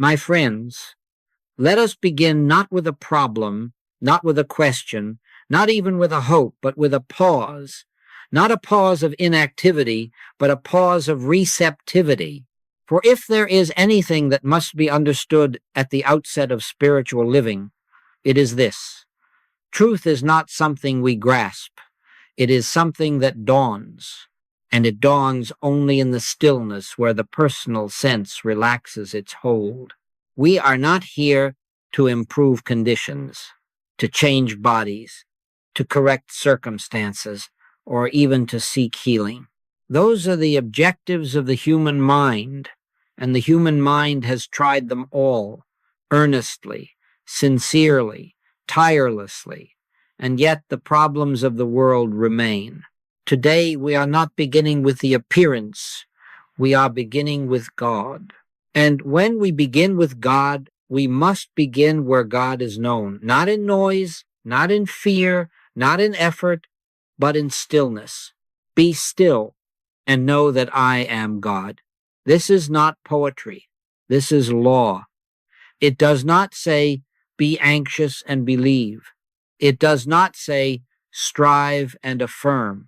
My friends, let us begin not with a problem, not with a question, not even with a hope, but with a pause. Not a pause of inactivity, but a pause of receptivity. For if there is anything that must be understood at the outset of spiritual living, it is this: truth is not something we grasp. It is something that dawns, and it dawns only in the stillness where the personal sense relaxes its hold. We are not here to improve conditions, to change bodies, to correct circumstances, or even to seek healing. Those are the objectives of the human mind, and the human mind has tried them all, earnestly, sincerely, tirelessly, and yet the problems of the world remain. Today we are not beginning with the appearance, we are beginning with God. And when we begin with God, we must begin where God is known, not in noise, not in fear, not in effort, but in stillness. Be still and know that I am God. This is not poetry. This is law. It does not say, be anxious and believe. It does not say, strive and affirm.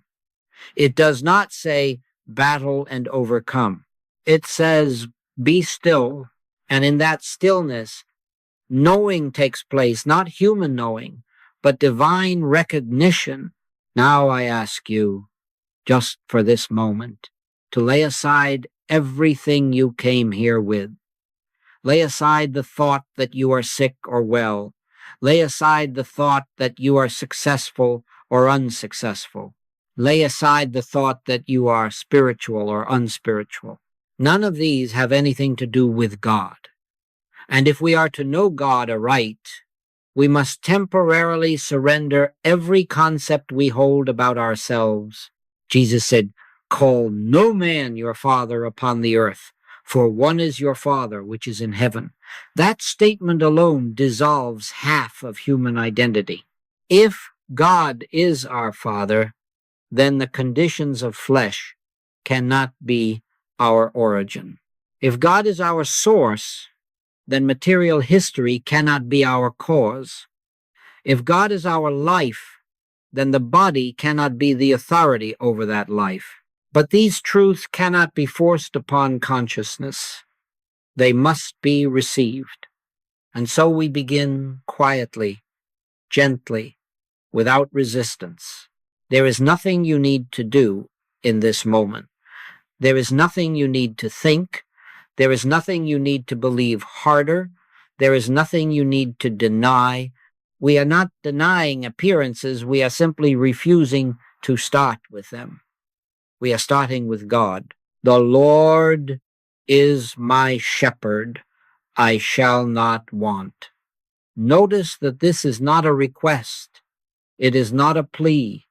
It does not say, battle and overcome. It says, be still, and in that stillness, knowing takes place, not human knowing, but divine recognition. Now I ask you, just for this moment, to lay aside everything you came here with. Lay aside the thought that you are sick or well. Lay aside the thought that you are successful or unsuccessful. Lay aside the thought that you are spiritual or unspiritual. None of these have anything to do with God. And if we are to know God aright, we must temporarily surrender every concept we hold about ourselves. Jesus said, call no man your father upon the earth, for one is your Father which is in heaven. That statement alone dissolves half of human identity. If God is our Father, then the conditions of flesh cannot be our origin. If God is our source, then material history cannot be our cause. If God is our life, then the body cannot be the authority over that life. But these truths cannot be forced upon consciousness. They must be received. And so we begin quietly, gently, without resistance. There is nothing you need to do in this moment. There is nothing you need to think. There is nothing you need to believe harder. There is nothing you need to deny. We are not denying appearances. We are simply refusing to start with them. We are starting with God. The Lord is my shepherd. I shall not want. Notice that this is not a request. It is not a plea.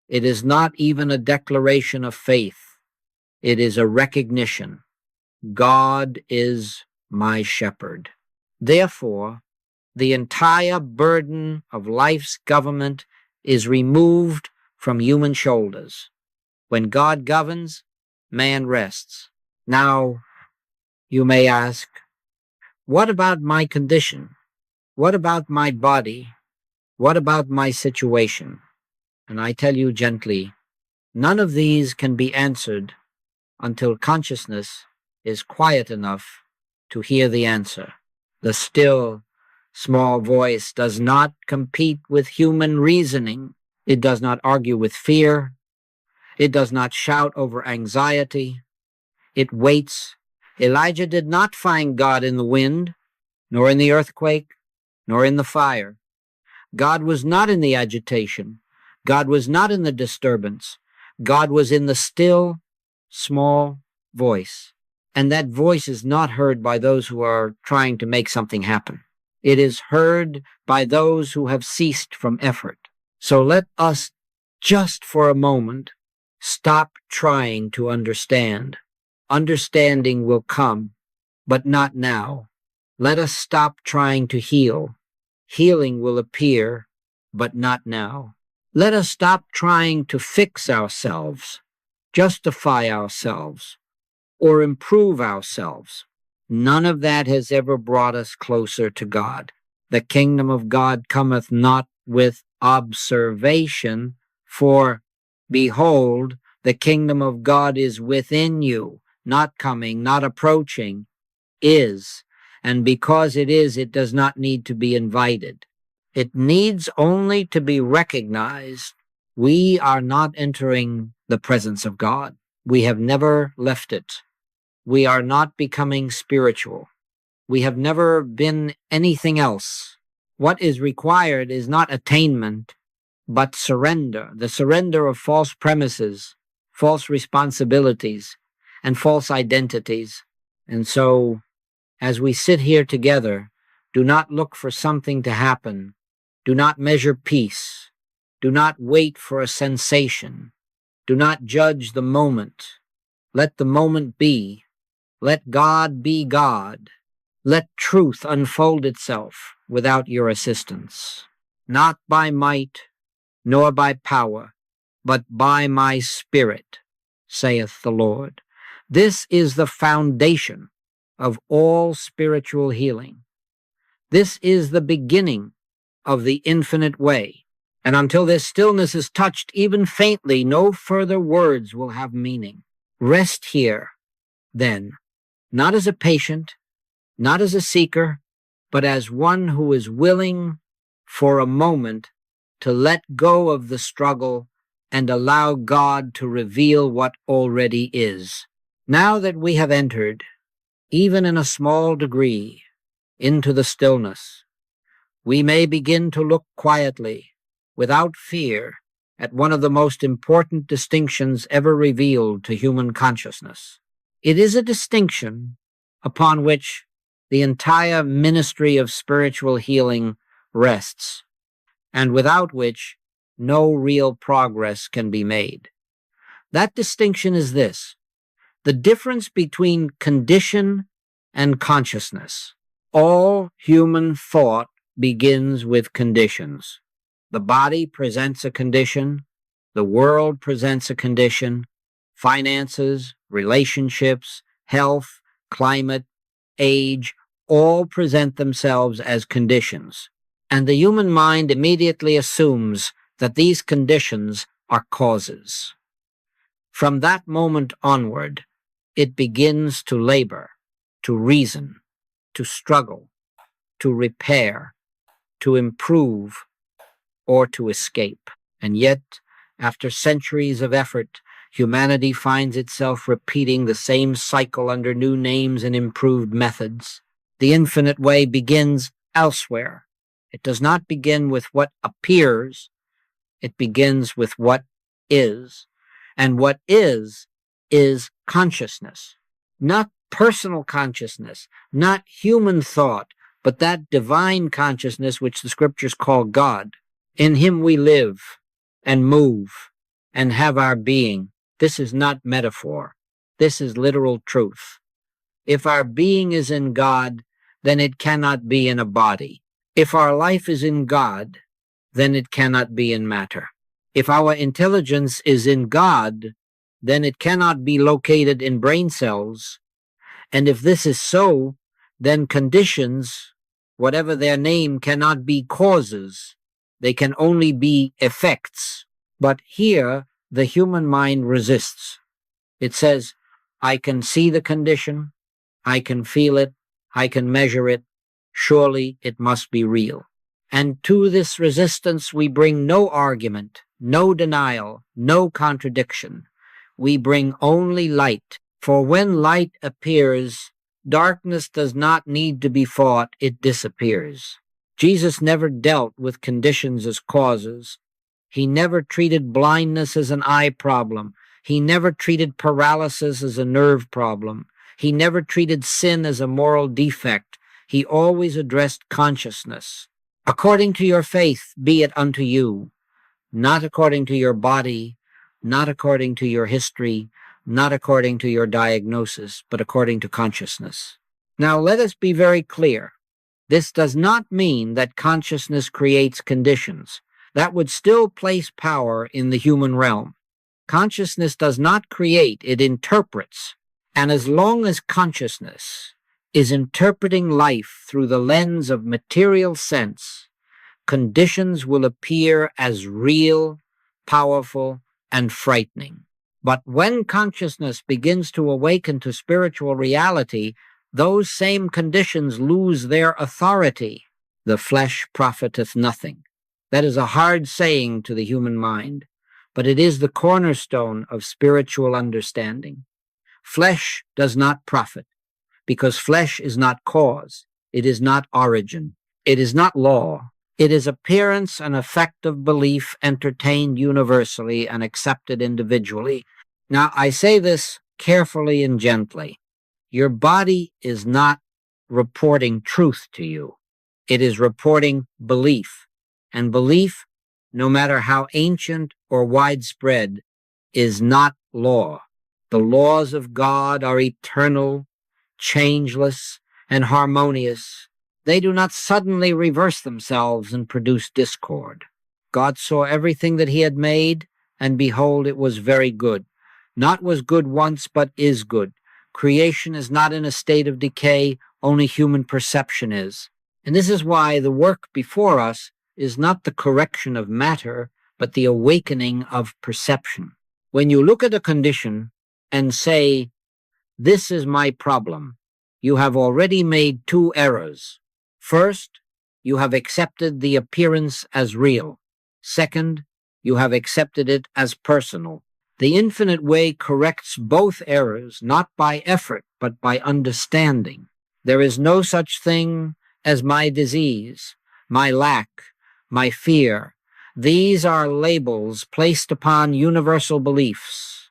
It is not even a declaration of faith. It is a recognition. God is my shepherd. Therefore, the entire burden of life's government is removed from human shoulders. When God governs, man rests. Now, you may ask, what about my condition? What about my body? What about my situation? And I tell you gently, none of these can be answered until consciousness is quiet enough to hear the answer. The still, small voice does not compete with human reasoning. It does not argue with fear. It does not shout over anxiety. It waits. Elijah did not find God in the wind, nor in the earthquake, nor in the fire. God was not in the agitation. God was not in the disturbance. God was in the still, small voice. And that voice is not heard by those who are trying to make something happen. It is heard by those who have ceased from effort. So let us, just for a moment, stop trying to understand. Understanding will come, but not now. Let us stop trying to heal. Healing will appear, but not now. Let us stop trying to fix ourselves, justify ourselves, or improve ourselves. None of that has ever brought us closer to God. The kingdom of God cometh not with observation, for behold, the kingdom of God is within you, not coming, not approaching, is. And because it is, it does not need to be invited. It needs only to be recognized. We are not entering the presence of God. We have never left it. We are not becoming spiritual. We have never been anything else. What is required is not attainment, but surrender, the surrender of false premises, false responsibilities, and false identities. And so, as we sit here together, do not look for something to happen. Do not measure peace. Do not wait for a sensation. Do not judge the moment. Let the moment be. Let God be God. Let truth unfold itself without your assistance. Not by might, nor by power, but by my Spirit, saith the Lord. This is the foundation of all spiritual healing. This is the beginning of the infinite way. And until this stillness is touched, even faintly, no further words will have meaning. Rest here, then, not as a patient, not as a seeker, but as one who is willing for a moment to let go of the struggle and allow God to reveal what already is. Now that we have entered, even in a small degree, into the stillness, we may begin to look quietly, without fear, at one of the most important distinctions ever revealed to human consciousness. It is a distinction upon which the entire ministry of spiritual healing rests, and without which no real progress can be made. That distinction is this: the difference between condition and consciousness. All human thought begins with conditions. The body presents a condition, the world presents a condition, finances, relationships, health, climate, age, all present themselves as conditions. And the human mind immediately assumes that these conditions are causes. From that moment onward, it begins to labor, to reason, to struggle, to repair, to improve, or to escape. And yet, after centuries of effort, humanity finds itself repeating the same cycle under new names and improved methods. The infinite way begins elsewhere. It does not begin with what appears. It begins with what is. And what is consciousness. Not personal consciousness, not human thought, but that divine consciousness which the scriptures call God. In him we live and move and have our being. This is not metaphor. This is literal truth. If our being is in God, then it cannot be in a body. If our life is in God, then it cannot be in matter. If our intelligence is in God, then it cannot be located in brain cells. And if this is so, then conditions, whatever their name, cannot be causes. They can only be effects. But here, the human mind resists. It says, I can see the condition, I can feel it, I can measure it. Surely it must be real. And to this resistance we bring no argument, no denial, no contradiction. We bring only light. For when light appears, darkness does not need to be fought, it disappears. Jesus never dealt with conditions as causes. He never treated blindness as an eye problem. He never treated paralysis as a nerve problem. He never treated sin as a moral defect. He always addressed consciousness. According to your faith, be it unto you, not according to your body, not according to your history, not according to your diagnosis, but according to consciousness. Now, let us be very clear. This does not mean that consciousness creates conditions. That would still place power in the human realm. Consciousness does not create, it interprets. And as long as consciousness is interpreting life through the lens of material sense, conditions will appear as real, powerful, and frightening. But when consciousness begins to awaken to spiritual reality, those same conditions lose their authority. The flesh profiteth nothing. That is a hard saying to the human mind, but it is the cornerstone of spiritual understanding. Flesh does not profit, because flesh is not cause, it is not origin, it is not law. It is appearance and effect of belief entertained universally and accepted individually. Now, I say this carefully and gently. Your body is not reporting truth to you. It is reporting belief. And belief, no matter how ancient or widespread, is not law. The laws of God are eternal, changeless, and harmonious. They do not suddenly reverse themselves and produce discord. God saw everything that he had made, and behold, it was very good. Not was good once, but is good. Creation is not in a state of decay, only human perception is. And this is why the work before us is not the correction of matter, but the awakening of perception. When you look at a condition and say, "This is my problem," you have already made two errors. First, you have accepted the appearance as real. Second, you have accepted it as personal. The infinite way corrects both errors, not by effort, but by understanding. There is no such thing as my disease, my lack, my fear. These are labels placed upon universal beliefs.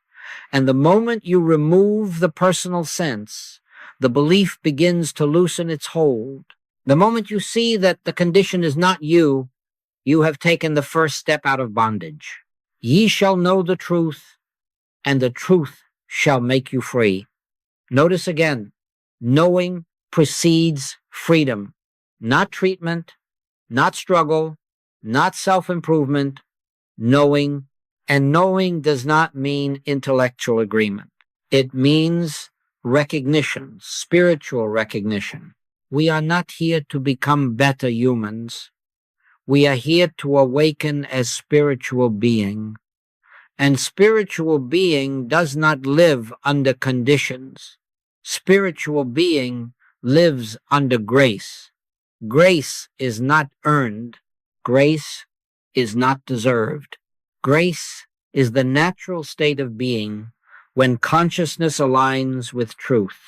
And the moment you remove the personal sense, the belief begins to loosen its hold. The moment you see that the condition is not you, you have taken the first step out of bondage. Ye shall know the truth, and the truth shall make you free. Notice again, knowing precedes freedom, not treatment, not struggle, not self-improvement, knowing. And knowing does not mean intellectual agreement. It means recognition, spiritual recognition. We are not here to become better humans. We are here to awaken as spiritual being. And spiritual being does not live under conditions. Spiritual being lives under grace. Grace is not earned. Grace is not deserved. Grace is the natural state of being when consciousness aligns with truth.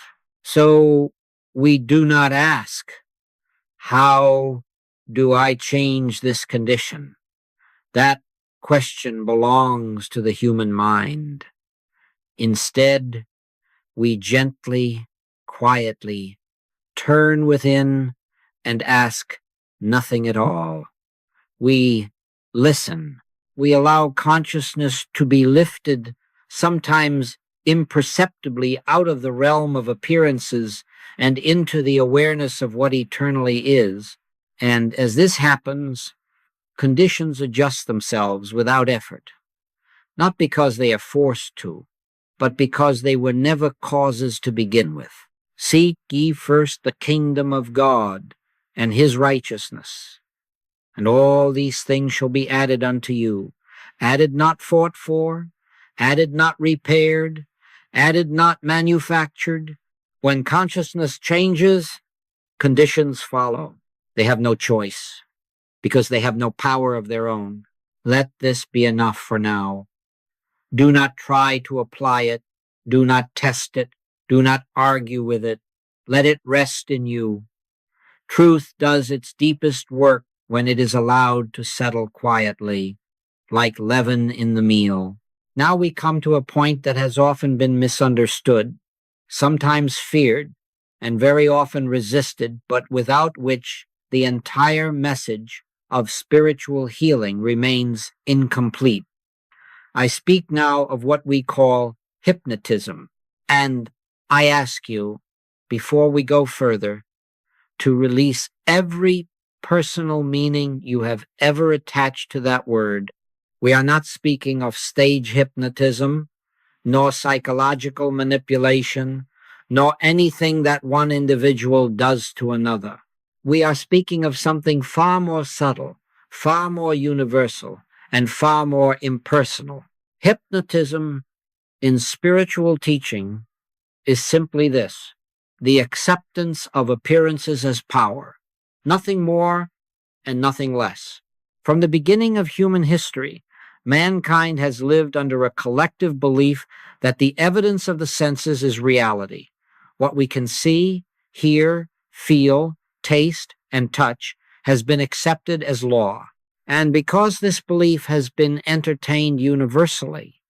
So we do not ask, how do I change this condition? That question belongs to the human mind. Instead, we gently, quietly turn within and ask nothing at all. We listen. We allow consciousness to be lifted, sometimes imperceptibly, out of the realm of appearances and into the awareness of what eternally is. And as this happens, conditions adjust themselves without effort, not because they are forced to, but because they were never causes to begin with. Seek ye first the kingdom of God and his righteousness, and all these things shall be added unto you. Added, not fought for, added, not repaired, added, not manufactured. When consciousness changes, conditions follow. They have no choice, because they have no power of their own. Let this be enough for now. Do not try to apply it. Do not test it. Do not argue with it. Let it rest in you. Truth does its deepest work when it is allowed to settle quietly, like leaven in the meal. Now we come to a point that has often been misunderstood, sometimes feared, and very often resisted, but without which the entire message of spiritual healing remains incomplete. I speak now of what we call hypnotism, and I ask you, before we go further, to release every personal meaning you have ever attached to that word. We are not speaking of stage hypnotism, nor psychological manipulation, nor anything that one individual does to another. We are speaking of something far more subtle, far more universal, and far more impersonal. Hypnotism in spiritual teaching is simply this: the acceptance of appearances as power, nothing more and nothing less. From the beginning of human history, mankind has lived under a collective belief that the evidence of the senses is reality. What we can see, hear, feel, taste, and touch has been accepted as law. And because this belief has been entertained universally,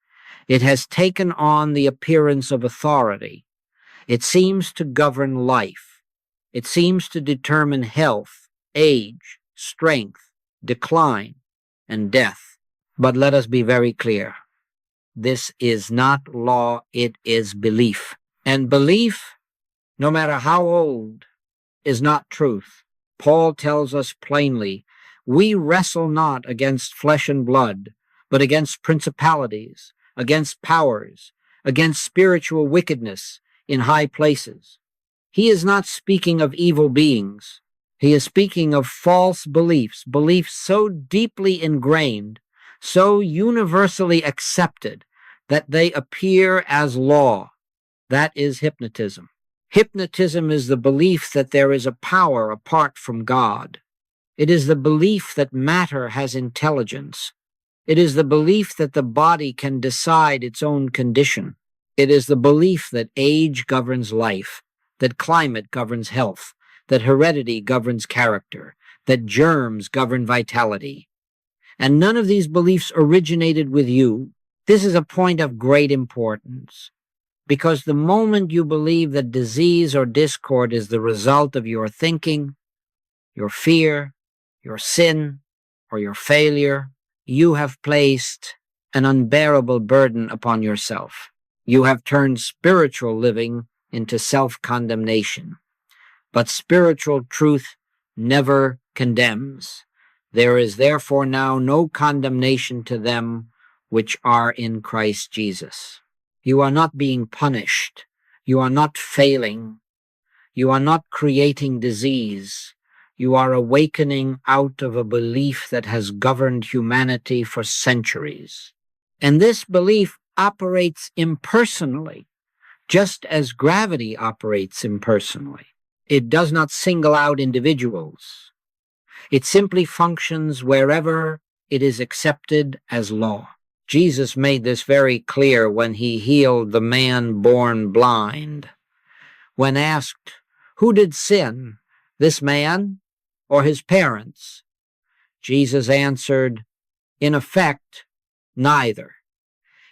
it has taken on the appearance of authority. It seems to govern life. It seems to determine health, age, strength, decline, and death. But let us be very clear. This is not law, it is belief. And belief, no matter how old, is not truth. Paul tells us plainly, we wrestle not against flesh and blood, but against principalities, against powers, against spiritual wickedness in high places. He is not speaking of evil beings. He is speaking of false beliefs, beliefs so deeply ingrained, so universally accepted, that they appear as law. That is hypnotism. Hypnotism is the belief that there is a power apart from God. It is the belief that matter has intelligence. It is the belief that the body can decide its own condition. It is the belief that age governs life, that climate governs health, that heredity governs character, that germs govern vitality. And none of these beliefs originated with you. This is a point of great importance, because the moment you believe that disease or discord is the result of your thinking, your fear, your sin, or your failure, you have placed an unbearable burden upon yourself. You have turned spiritual living into self-condemnation. But spiritual truth never condemns. There is therefore now no condemnation to them which are in Christ Jesus. You are not being punished. You are not failing. You are not creating disease. You are awakening out of a belief that has governed humanity for centuries. And this belief operates impersonally, just as gravity operates impersonally. It does not single out individuals. It simply functions wherever it is accepted as law. Jesus made this very clear when he healed the man born blind. When asked, who did sin, this man or his parents? Jesus answered, in effect, neither.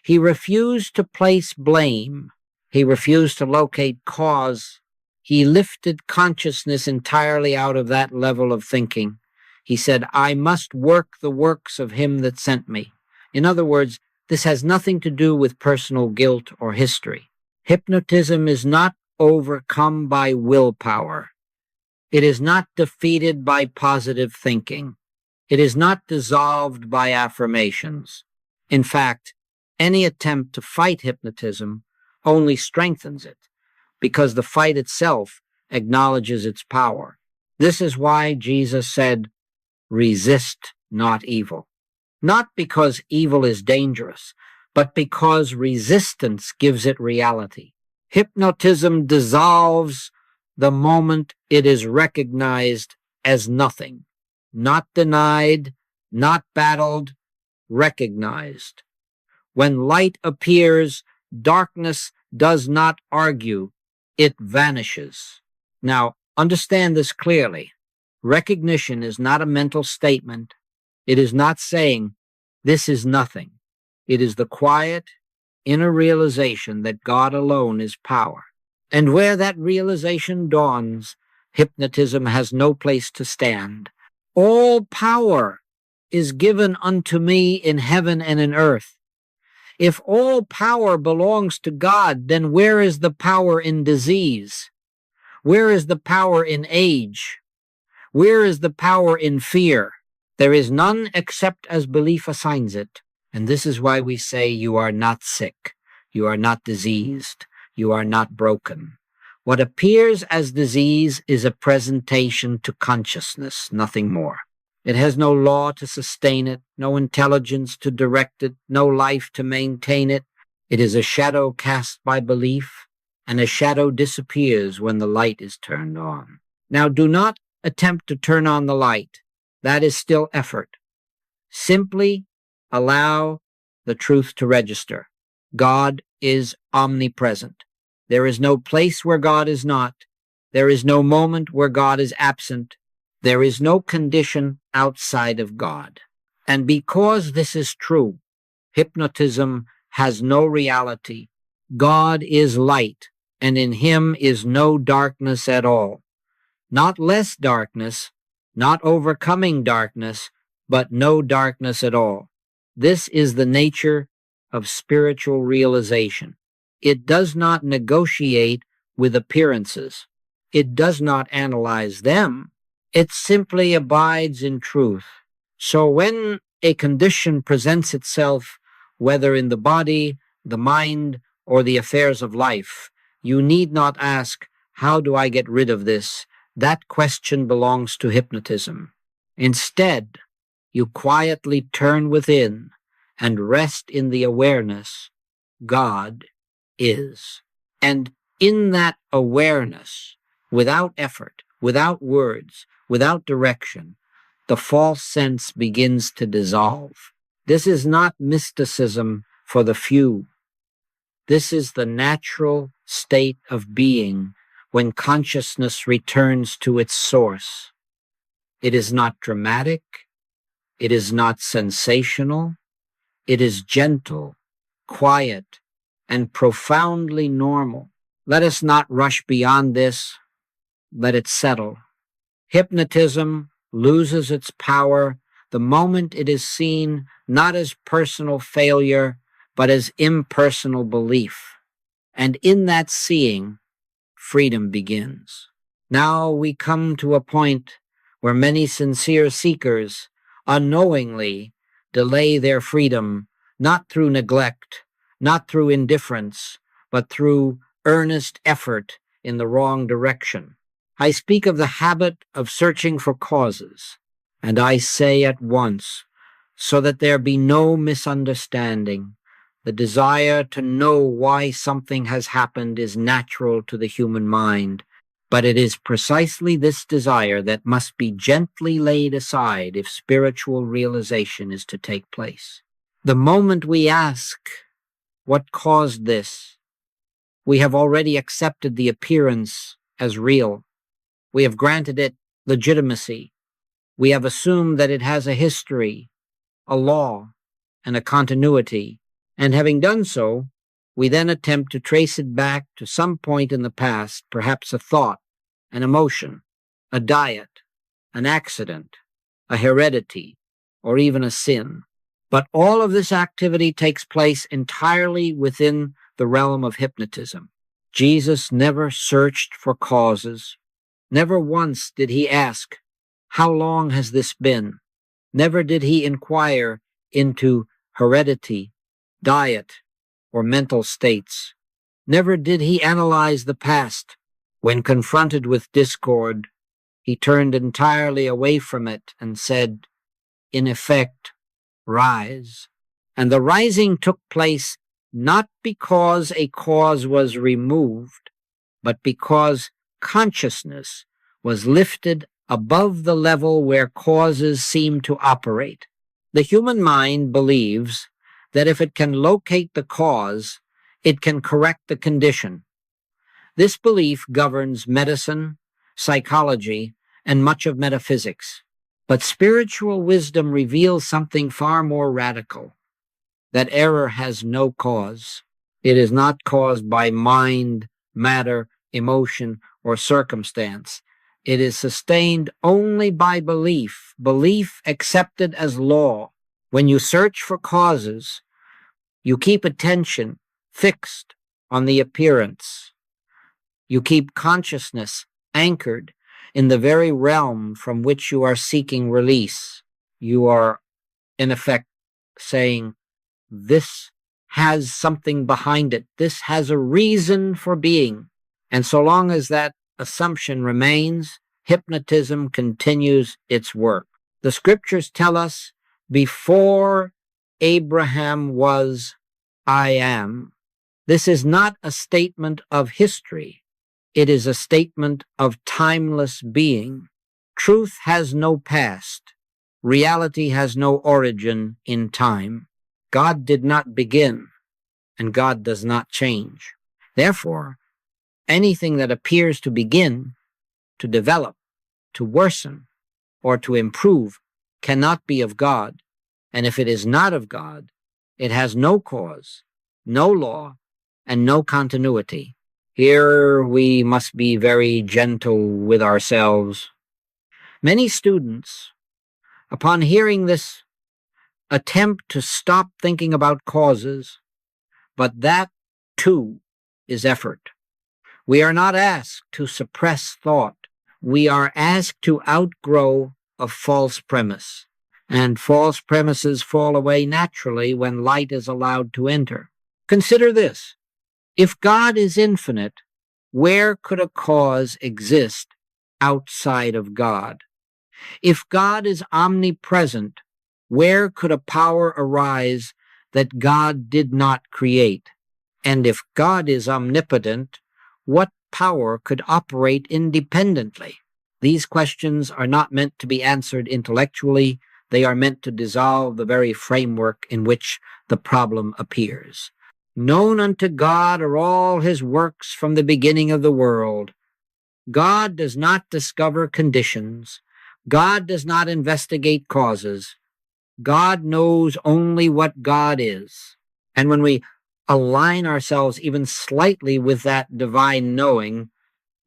He refused to place blame. He refused to locate cause. He lifted consciousness entirely out of that level of thinking. He said, I must work the works of him that sent me. In other words, this has nothing to do with personal guilt or history. Hypnotism is not overcome by willpower. It is not defeated by positive thinking. It is not dissolved by affirmations. In fact, any attempt to fight hypnotism only strengthens it, because the fight itself acknowledges its power. This is why Jesus said, resist not evil. Not because evil is dangerous, but because resistance gives it reality. Hypnotism dissolves the moment it is recognized as nothing, not denied, not battled, recognized. When light appears, darkness does not argue, it vanishes. Now, understand this clearly. Recognition is not a mental statement. It is not saying, this is nothing. It is the quiet, inner realization that God alone is power. And where that realization dawns, hypnotism has no place to stand. All power is given unto me in heaven and in earth. If all power belongs to God, then where is the power in disease? Where is the power in age? Where is the power in fear? There is none except as belief assigns it. And this is why we say you are not sick, you are not diseased, you are not broken. What appears as disease is a presentation to consciousness, nothing more. It has no law to sustain it, no intelligence to direct it, no life to maintain it. It is a shadow cast by belief, and a shadow disappears when the light is turned on. Now, do not attempt to turn on the light. That is still effort. Simply allow the truth to register. God is omnipresent. There is no place where God is not. There is no moment where God is absent. There is no condition outside of God. And because this is true, hypnotism has no reality. God is light, and in him is no darkness at all. Not less darkness, not overcoming darkness, but no darkness at all. This is the nature of spiritual realization. It does not negotiate with appearances. It does not analyze them. It simply abides in truth. So when a condition presents itself, whether in the body, the mind, or the affairs of life, you need not ask, how do I get rid of this? That question belongs to hypnotism. Instead, you quietly turn within and rest in the awareness God is. And in that awareness, without effort, without words, without direction, the false sense begins to dissolve. This is not mysticism for the few. This is the natural state of being when consciousness returns to its source. It is not dramatic. It is not sensational. It is gentle, quiet, and profoundly normal. Let us not rush beyond this. Let it settle. Hypnotism loses its power the moment it is seen not as personal failure, but as impersonal belief. And in that seeing, freedom begins. Now we come to a point where many sincere seekers unknowingly delay their freedom, not through neglect, not through indifference, but through earnest effort in the wrong direction. I speak of the habit of searching for causes, and I say at once, so that there be no misunderstanding, the desire to know why something has happened is natural to the human mind, but it is precisely this desire that must be gently laid aside if spiritual realization is to take place. The moment we ask, what caused this? We have already accepted the appearance as real. We have granted it legitimacy. We have assumed that it has a history, a law, and a continuity. And having done so, we then attempt to trace it back to some point in the past, perhaps a thought, an emotion, a diet, an accident, a heredity, or even a sin. But all of this activity takes place entirely within the realm of hypnotism. Jesus never searched for causes. Never once did he ask, how long has this been? Never did he inquire into heredity, diet, or mental states. Never did he analyze the past. When confronted with discord, he turned entirely away from it and said, in effect, rise. And the rising took place not because a cause was removed, but because consciousness was lifted above the level where causes seem to operate. The human mind believes that if it can locate the cause, it can correct the condition. This belief governs medicine, psychology, and much of metaphysics. But spiritual wisdom reveals something far more radical, that error has no cause. It is not caused by mind, matter, emotion, or circumstance. It is sustained only by belief, belief accepted as law. When you search for causes, you keep attention fixed on the appearance. You keep consciousness anchored in the very realm from which you are seeking release. You are, in effect, saying, this has something behind it. This has a reason for being. And so long as that assumption remains, hypnotism continues its work. The scriptures tell us, before Abraham was, I am. This is not a statement of history. It is a statement of timeless being. Truth has no past. Reality has no origin in time. God did not begin, and God does not change. Therefore, anything that appears to begin, to develop, to worsen, or to improve cannot be of God. And if it is not of God, it has no cause, no law, and no continuity. Here we must be very gentle with ourselves. Many students, upon hearing this, attempt to stop thinking about causes, but that, too, is effort. We are not asked to suppress thought. We are asked to outgrow a false premise. And false premises fall away naturally when light is allowed to enter. Consider this. If God is infinite, where could a cause exist outside of God? If God is omnipresent, where could a power arise that God did not create? And if God is omnipotent, what power could operate independently? These questions are not meant to be answered intellectually. They are meant to dissolve the very framework in which the problem appears. Known unto God are all his works from the beginning of the world. God does not discover conditions. God does not investigate causes. God knows only what God is. And when we align ourselves even slightly with that divine knowing,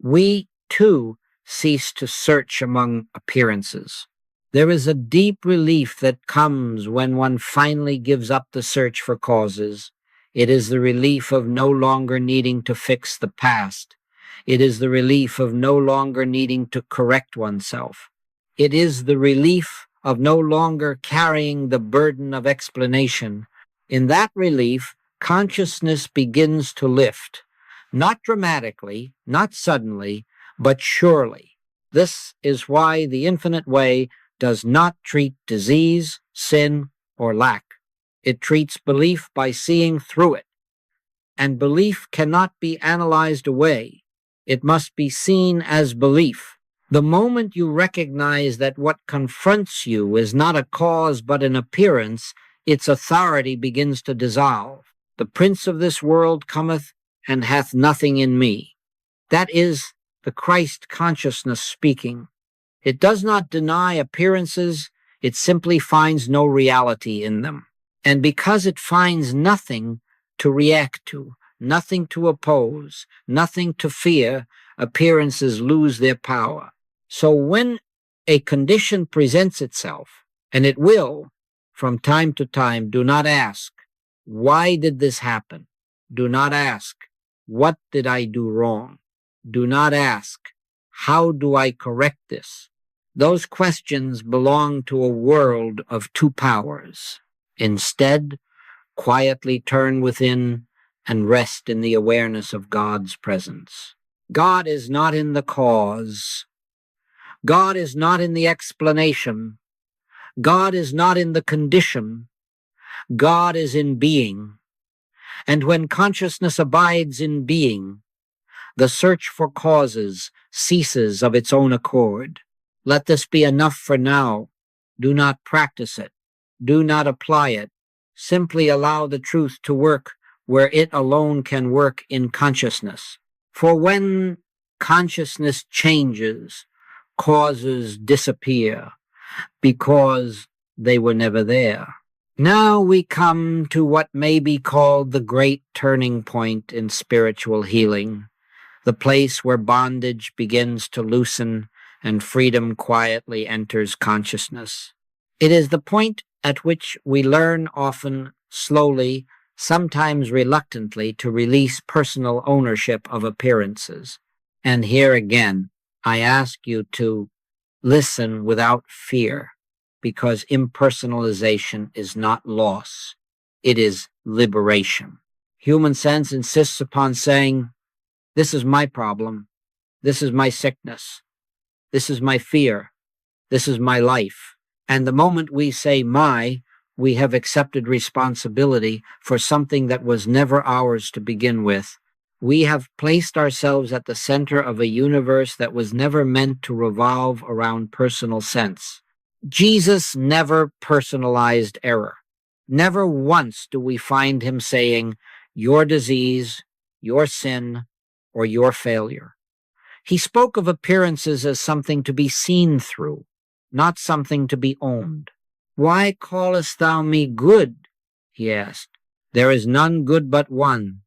we too cease to search among appearances. There is a deep relief that comes when one finally gives up the search for causes. It is the relief of no longer needing to fix the past. It is the relief of no longer needing to correct oneself. It is the relief of no longer carrying the burden of explanation. In that relief, consciousness begins to lift, not dramatically, not suddenly, but surely. This is why the infinite way does not treat disease, sin, or lack. It treats belief by seeing through it. And belief cannot be analyzed away. It must be seen as belief. The moment you recognize that what confronts you is not a cause but an appearance, its authority begins to dissolve. The prince of this world cometh and hath nothing in me. That is the Christ consciousness speaking. It does not deny appearances, it simply finds no reality in them. And because it finds nothing to react to, nothing to oppose, nothing to fear, appearances lose their power. So when a condition presents itself, and it will, from time to time, do not ask, why did this happen? Do not ask, what did I do wrong? Do not ask, how do I correct this? Those questions belong to a world of two powers. Instead, quietly turn within and rest in the awareness of God's presence. God is not in the cause. God is not in the explanation. God is not in the condition. God is in being. And when consciousness abides in being, the search for causes ceases of its own accord. Let this be enough for now. Do not practice it. Do not apply it. Simply allow the truth to work where it alone can work in consciousness. For when consciousness changes, causes disappear because they were never there. Now we come to what may be called the great turning point in spiritual healing, the place where bondage begins to loosen and freedom quietly enters consciousness. It is the point at which we learn, often slowly, sometimes reluctantly, to release personal ownership of appearances. And here again, I ask you to listen without fear, because impersonalization is not loss. It is liberation. Human sense insists upon saying, This is my problem. This is my sickness. This is my fear. This is my life. And the moment we say my, we have accepted responsibility for something that was never ours to begin with. We have placed ourselves at the center of a universe that was never meant to revolve around personal sense. Jesus never personalized error. Never once do we find him saying, your disease, your sin, or your failure. He spoke of appearances as something to be seen through, not something to be owned. Why callest thou me good? He asked. There is none good but one,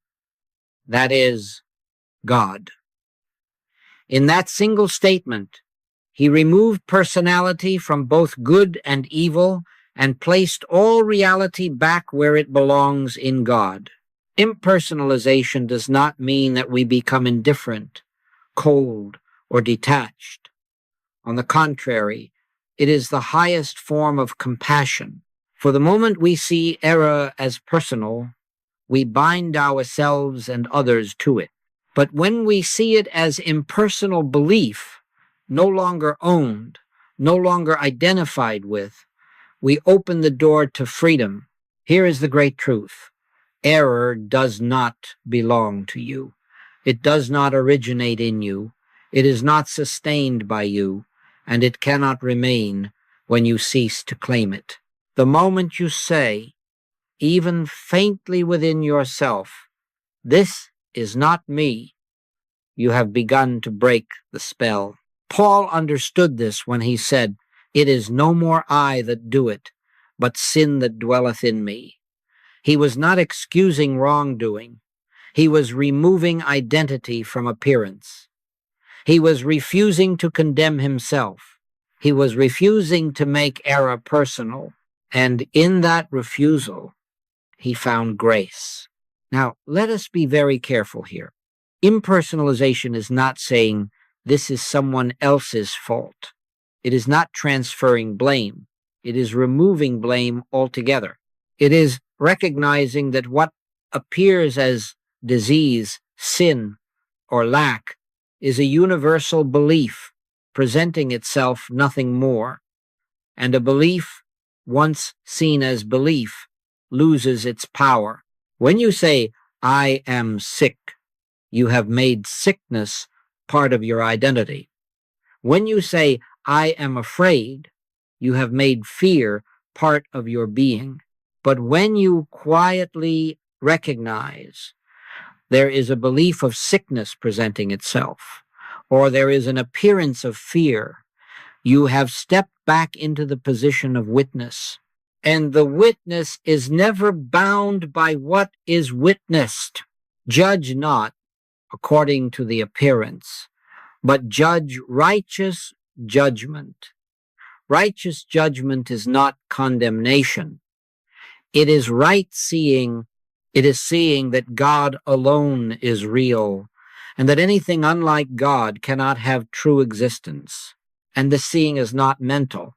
that is, God. In that single statement, he removed personality from both good and evil and placed all reality back where it belongs in God. Impersonalization does not mean that we become indifferent, cold, or detached. On the contrary, it is the highest form of compassion. For the moment we see error as personal, we bind ourselves and others to it. But when we see it as impersonal belief, no longer owned, no longer identified with, we open the door to freedom. Here is the great truth. Error does not belong to you. It does not originate in you. It is not sustained by you, and it cannot remain when you cease to claim it. The moment you say, even faintly within yourself, this is not me, you have begun to break the spell. Paul understood this when he said, it is no more I that do it, but sin that dwelleth in me. He was not excusing wrongdoing. He was removing identity from appearance. He was refusing to condemn himself. He was refusing to make error personal. And in that refusal, he found grace. Now, let us be very careful here. Impersonalization is not saying this is someone else's fault. It is not transferring blame. It is removing blame altogether. It is recognizing that what appears as disease, sin, or lack is a universal belief presenting itself nothing more. And a belief, once seen as belief, loses its power. When you say, I am sick, you have made sickness part of your identity. When you say, I am afraid, you have made fear part of your being. But when you quietly recognize there is a belief of sickness presenting itself, or there is an appearance of fear, you have stepped back into the position of witness. And the witness is never bound by what is witnessed. Judge not according to the appearance, but judge righteous judgment. Righteous judgment is not condemnation. It is right seeing. It is seeing that God alone is real, and that anything unlike God cannot have true existence. And the seeing is not mental.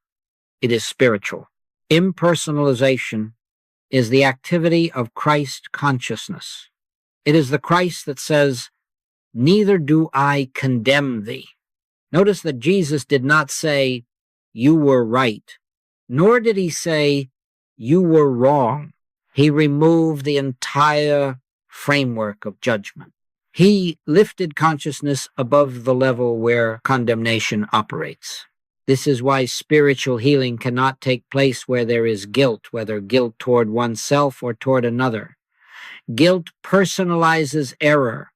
It is spiritual. Impersonalization is the activity of Christ consciousness. It is the Christ that says, neither do I condemn thee. Notice that Jesus did not say, you were right, nor did he say, you were wrong. He removed the entire framework of judgment. He lifted consciousness above the level where condemnation operates. This is why spiritual healing cannot take place where there is guilt, whether guilt toward oneself or toward another. Guilt personalizes error.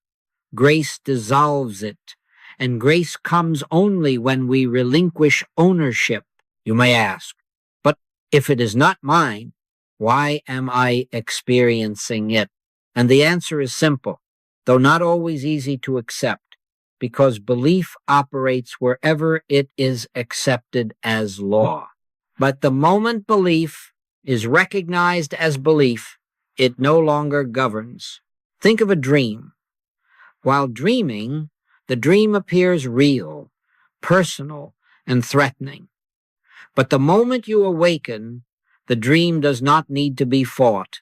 Grace dissolves it. And grace comes only when we relinquish ownership. You may ask, but if it is not mine, why am I experiencing it? And the answer is simple, though not always easy to accept, because belief operates wherever it is accepted as law. But the moment belief is recognized as belief, it no longer governs. Think of a dream. While dreaming, the dream appears real, personal, and threatening. But the moment you awaken, the dream does not need to be fought.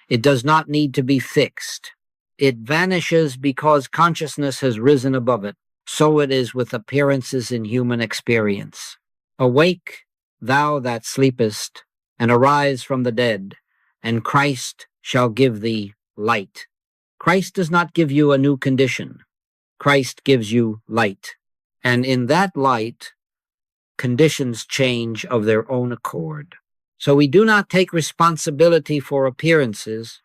It does not need to be fixed. It vanishes because consciousness has risen above it. So it is with appearances in human experience. Awake, thou that sleepest, and arise from the dead, and Christ shall give thee light. Christ does not give you a new condition. Christ gives you light. And in that light, conditions change of their own accord. So we do not take responsibility for appearances.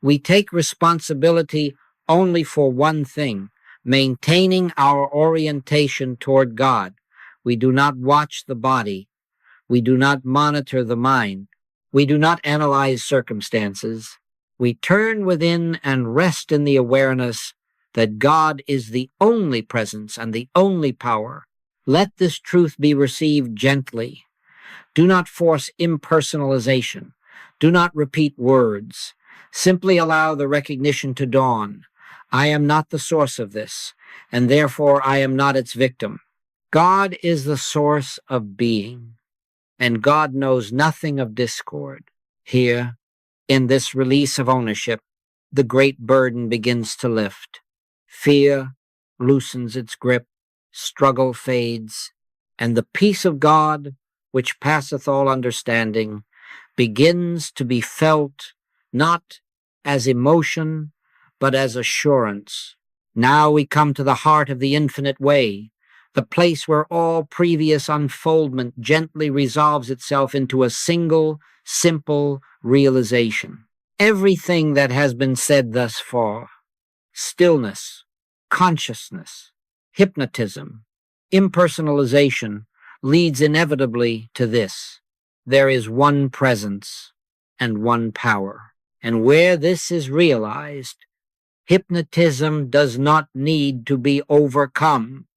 We take responsibility only for one thing, maintaining our orientation toward God. We do not watch the body. We do not monitor the mind. We do not analyze circumstances. We turn within and rest in the awareness that God is the only presence and the only power. Let this truth be received gently. Do not force impersonalization. Do not repeat words. Simply allow the recognition to dawn. I am not the source of this, and therefore I am not its victim. God is the source of being, and God knows nothing of discord. Here, in this release of ownership, the great burden begins to lift. Fear loosens its grip, struggle fades, and the peace of God, which passeth all understanding, begins to be felt not as emotion, but as assurance. Now we come to the heart of the infinite way, the place where all previous unfoldment gently resolves itself into a single, simple realization. Everything that has been said thus far, stillness, consciousness, hypnotism, impersonalization, leads inevitably to this. There is one presence and one power. And where this is realized, hypnotism does not need to be overcome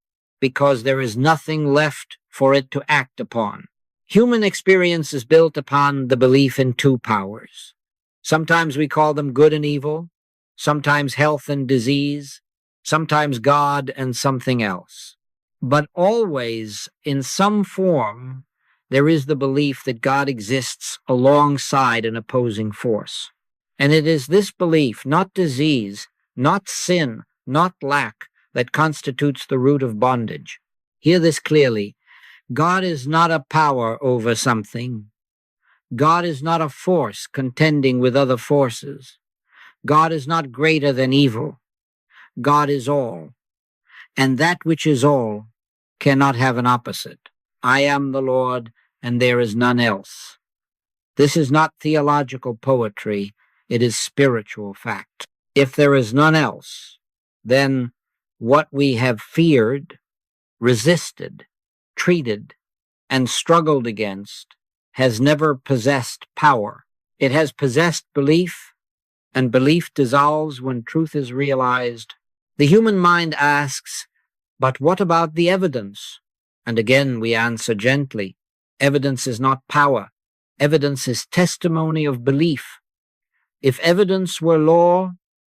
because there is nothing left for it to act upon. Human experience is built upon the belief in two powers. Sometimes we call them good and evil, sometimes health and disease, sometimes God and something else. But always, in some form, there is the belief that God exists alongside an opposing force. And it is this belief, not disease, not sin, not lack, that constitutes the root of bondage. Hear this clearly. God is not a power over something. God is not a force contending with other forces. God is not greater than evil. God is all. And that which is all cannot have an opposite. I am the Lord, and there is none else. This is not theological poetry. It is spiritual fact. If there is none else, then what we have feared, resisted, treated, and struggled against has never possessed power. It has possessed belief, and belief dissolves when truth is realized. The human mind asks, but what about the evidence? And again we answer gently, evidence is not power. Evidence is testimony of belief. If evidence were law,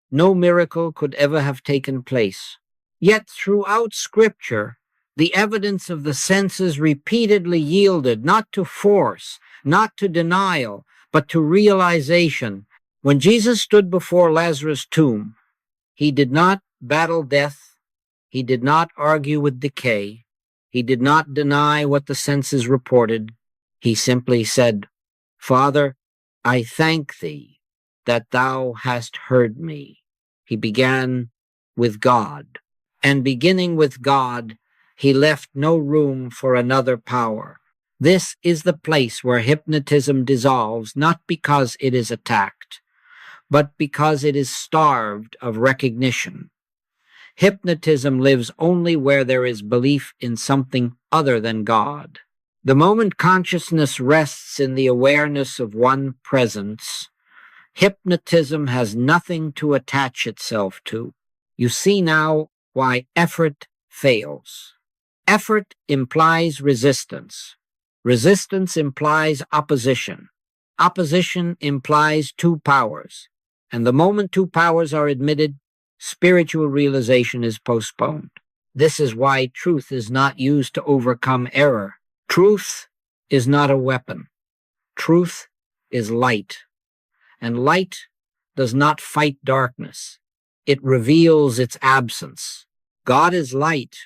no miracle could ever have taken place. Yet throughout Scripture, the evidence of the senses repeatedly yielded not to force, not to denial, but to realization. When Jesus stood before Lazarus' tomb, he did not battle death, he did not argue with decay, he did not deny what the senses reported. He simply said, Father, I thank thee that thou hast heard me. He began with God, and beginning with God, he left no room for another power. This is the place where hypnotism dissolves, not because it is attacked, but because it is starved of recognition. Hypnotism lives only where there is belief in something other than God. The moment consciousness rests in the awareness of one presence, hypnotism has nothing to attach itself to. You see now why effort fails. Effort implies resistance. Resistance implies opposition. Opposition implies two powers. And the moment two powers are admitted, spiritual realization is postponed. This is why truth is not used to overcome error. Truth is not a weapon. Truth is light. And light does not fight darkness. it reveals its absence. God is light,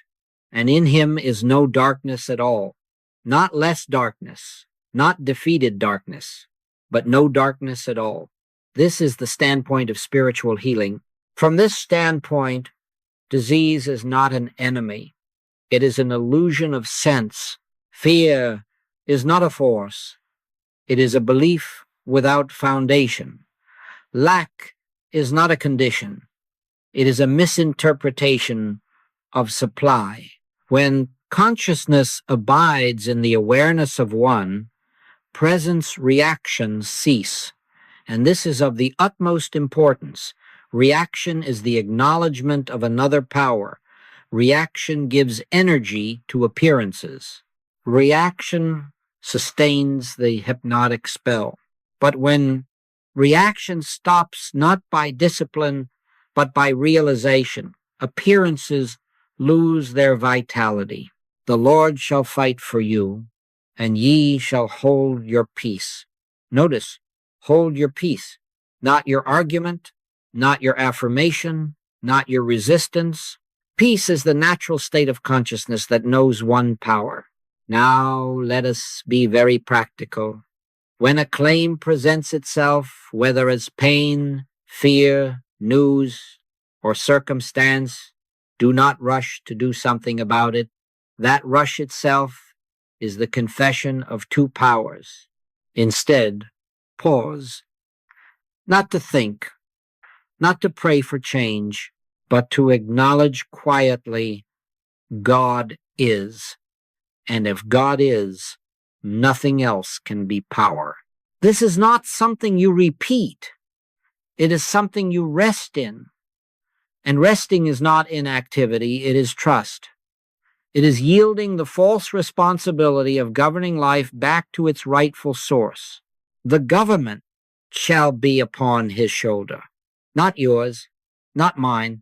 and in him is no darkness at all. Not less darkness, not defeated darkness, but no darkness at all. This is the standpoint of spiritual healing. From this standpoint, disease is not an enemy. It is an illusion of sense. Fear is not a force. It is a belief without foundation. Lack is not a condition. It is a misinterpretation of supply. When consciousness abides in the awareness of one, presence reactions cease. And this is of the utmost importance. Reaction is the acknowledgement of another power. Reaction gives energy to appearances. Reaction sustains the hypnotic spell. But when reaction stops not by discipline, but by realization, appearances lose their vitality. The Lord shall fight for you, and ye shall hold your peace. Notice, hold your peace, not your argument, not your affirmation, not your resistance. Peace is the natural state of consciousness that knows one power. Now let us be very practical. When a claim presents itself, whether as pain, fear, news, or circumstance, do not rush to do something about it. That rush itself is the confession of two powers. Instead, pause, not to think, not to pray for change, but to acknowledge quietly, God is. And if God is, nothing else can be power. This is not something you repeat. It is something you rest in. And resting is not inactivity, it is trust. It is yielding the false responsibility of governing life back to its rightful source. The government shall be upon his shoulder. Not yours, not mine.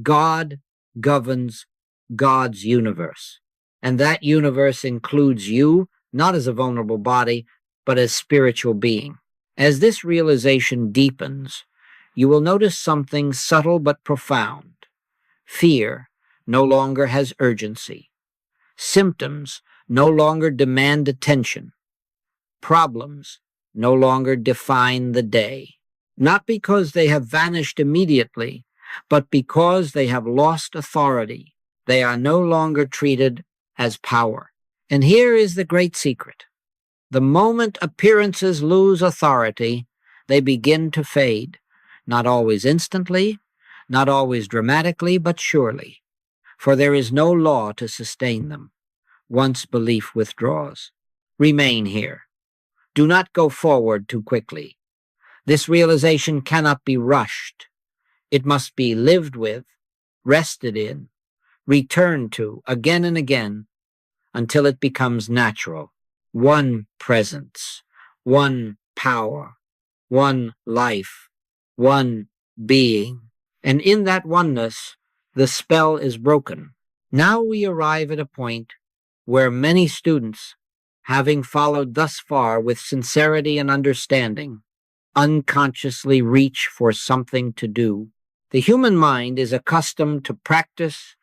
God governs God's universe. And that universe includes you, not as a vulnerable body, but as spiritual being. As this realization deepens, you will notice something subtle but profound. Fear no longer has urgency. Symptoms no longer demand attention. Problems no longer define the day. Not because they have vanished immediately, but because they have lost authority. They are no longer treated as power. And here is the great secret. The moment appearances lose authority, they begin to fade. Not always instantly, not always dramatically, but surely. For there is no law to sustain them. Once belief withdraws. Remain here. Do not go forward too quickly. This realization cannot be rushed. It must be lived with, rested in, returned to again and again until it becomes natural. One presence, one power, one life, one being. And in that oneness, the spell is broken. Now we arrive at a point where many students, having followed thus far with sincerity and understanding, unconsciously reach for something to do. The human mind is accustomed to practice,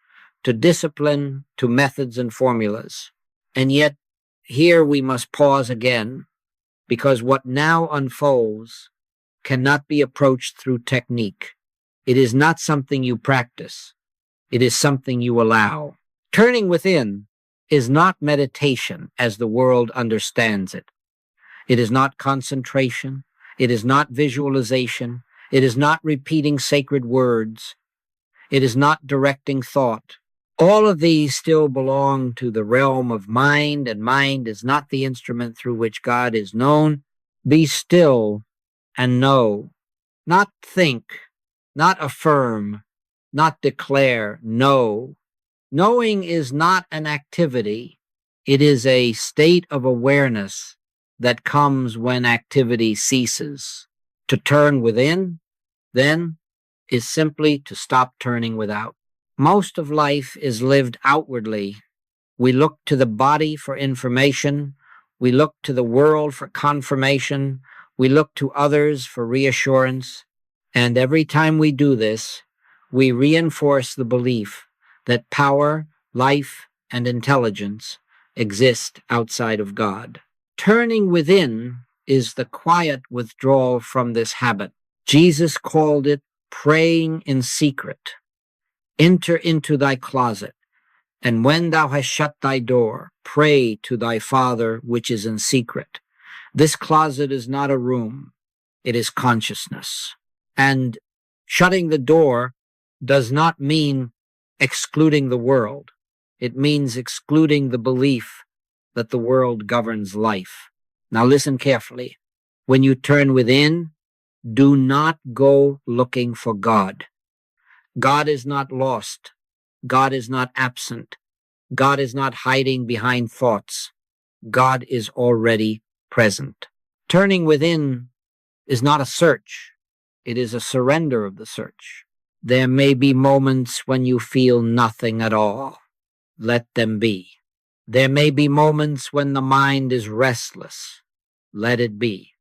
to discipline, to methods and formulas. And yet, here we must pause again, because what now unfolds cannot be approached through technique. It is not something you practice. It is something you allow. Turning within is not meditation as the world understands it. It is not concentration. It is not visualization. It is not repeating sacred words. It is not directing thought. All of these still belong to the realm of mind, and mind is not the instrument through which God is known. Be still and know. Not think, not affirm, not declare, know. Knowing is not an activity. It is a state of awareness that comes when activity ceases. To turn within, then, is simply to stop turning without. Most of life is lived outwardly. We look to the body for information. We look to the world for confirmation. We look to others for reassurance. And every time we do this, we reinforce the belief that power, life, and intelligence exist outside of God. Turning within is the quiet withdrawal from this habit. Jesus called it praying in secret. Enter into thy closet, and when thou hast shut thy door, pray to thy Father which is in secret. This closet is not a room, it is consciousness. And shutting the door does not mean excluding the world. It means excluding the belief that the world governs life. Now listen carefully. When you turn within, do not go looking for God. God is not lost. God is not absent. God is not hiding behind thoughts. God is already present. Turning within is not a search. It is a surrender of the search. There may be moments when you feel nothing at all. Let them be. There may be moments when the mind is restless. Let it be.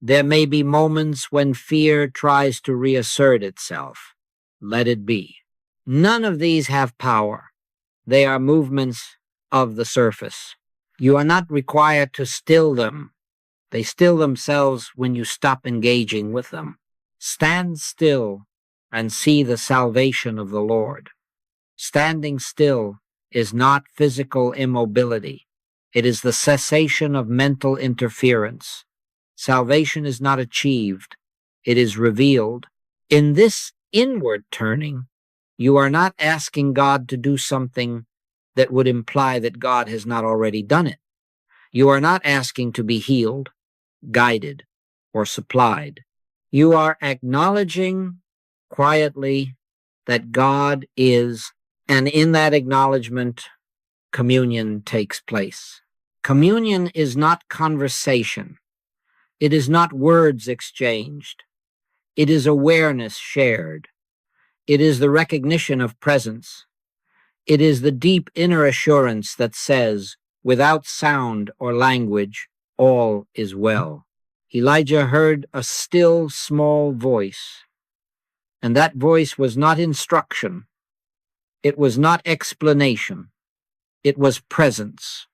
There may be moments when fear tries to reassert itself. Let it be. None of these have power. They are movements of the surface. You are not required to still them. They still themselves when you stop engaging with them. Stand still and see the salvation of the Lord. Standing still is not physical immobility. It is the cessation of mental interference. Salvation is not achieved. It is revealed. In this inward turning, you are not asking God to do something that would imply that God has not already done it. You are not asking to be healed, guided, or supplied. You are acknowledging quietly that God is, and in that acknowledgement, communion takes place. Communion is not conversation. It is not words exchanged. It is awareness shared. It is the recognition of presence. It is the deep inner assurance that says, without sound or language, all is well. Elijah heard a still, small voice, and that voice was not instruction. It was not explanation. It was presence,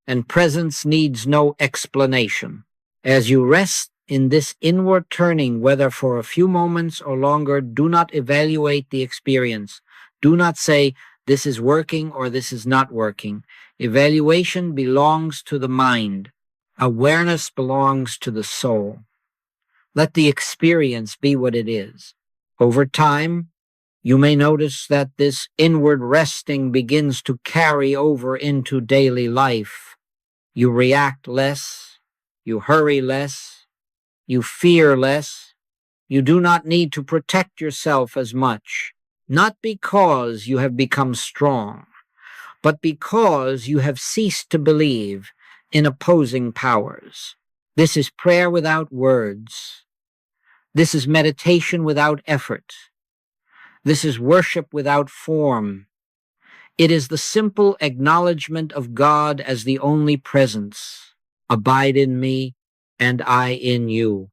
and presence needs no explanation. As you rest in this inward turning, whether for a few moments or longer, do not evaluate the experience. Do not say, this is working or this is not working. Evaluation belongs to the mind. Awareness belongs to the soul. Let the experience be what it is. Over time, you may notice that this inward resting begins to carry over into daily life. You react less. You hurry less. You fear less. You do not need to protect yourself as much, not because you have become strong, but because you have ceased to believe in opposing powers. This is prayer without words. This is meditation without effort. This is worship without form. It is the simple acknowledgement of God as the only presence. Abide in me, and I in you.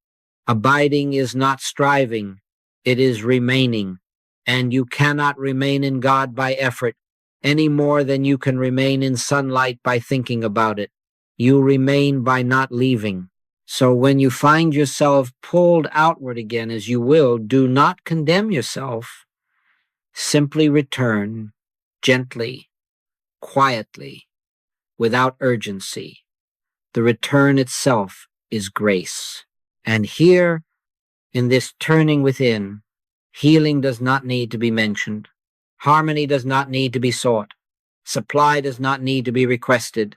Abiding is not striving, it is remaining, and you cannot remain in God by effort any more than you can remain in sunlight by thinking about it. You remain by not leaving. So when you find yourself pulled outward again, as you will, do not condemn yourself. Simply return gently, quietly, without urgency. The return itself is grace. And here, in this turning within, healing does not need to be mentioned. Harmony does not need to be sought. Supply does not need to be requested.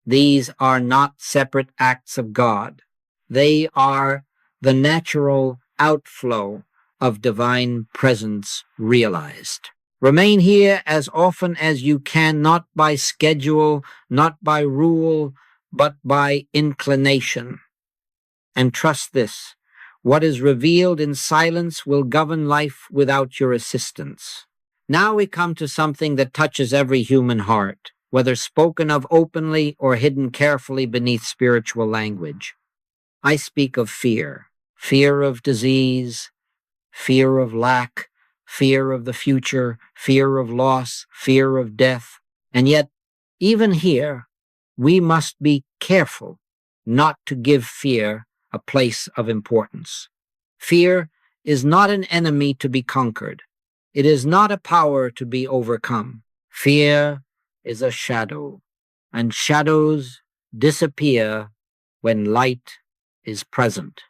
These are not separate acts of God. They are the natural outflow of divine presence realized. Remain here as often as you can, not by schedule, not by rule, but by inclination. And trust this, what is revealed in silence will govern life without your assistance. Now we come to something that touches every human heart, whether spoken of openly or hidden carefully beneath spiritual language. I speak of fear, fear of disease, fear of lack, fear of the future, fear of loss, fear of death. And yet, even here, we must be careful not to give fear a place of importance. Fear is not an enemy to be conquered. It is not a power to be overcome. Fear is a shadow, and shadows disappear when light is present.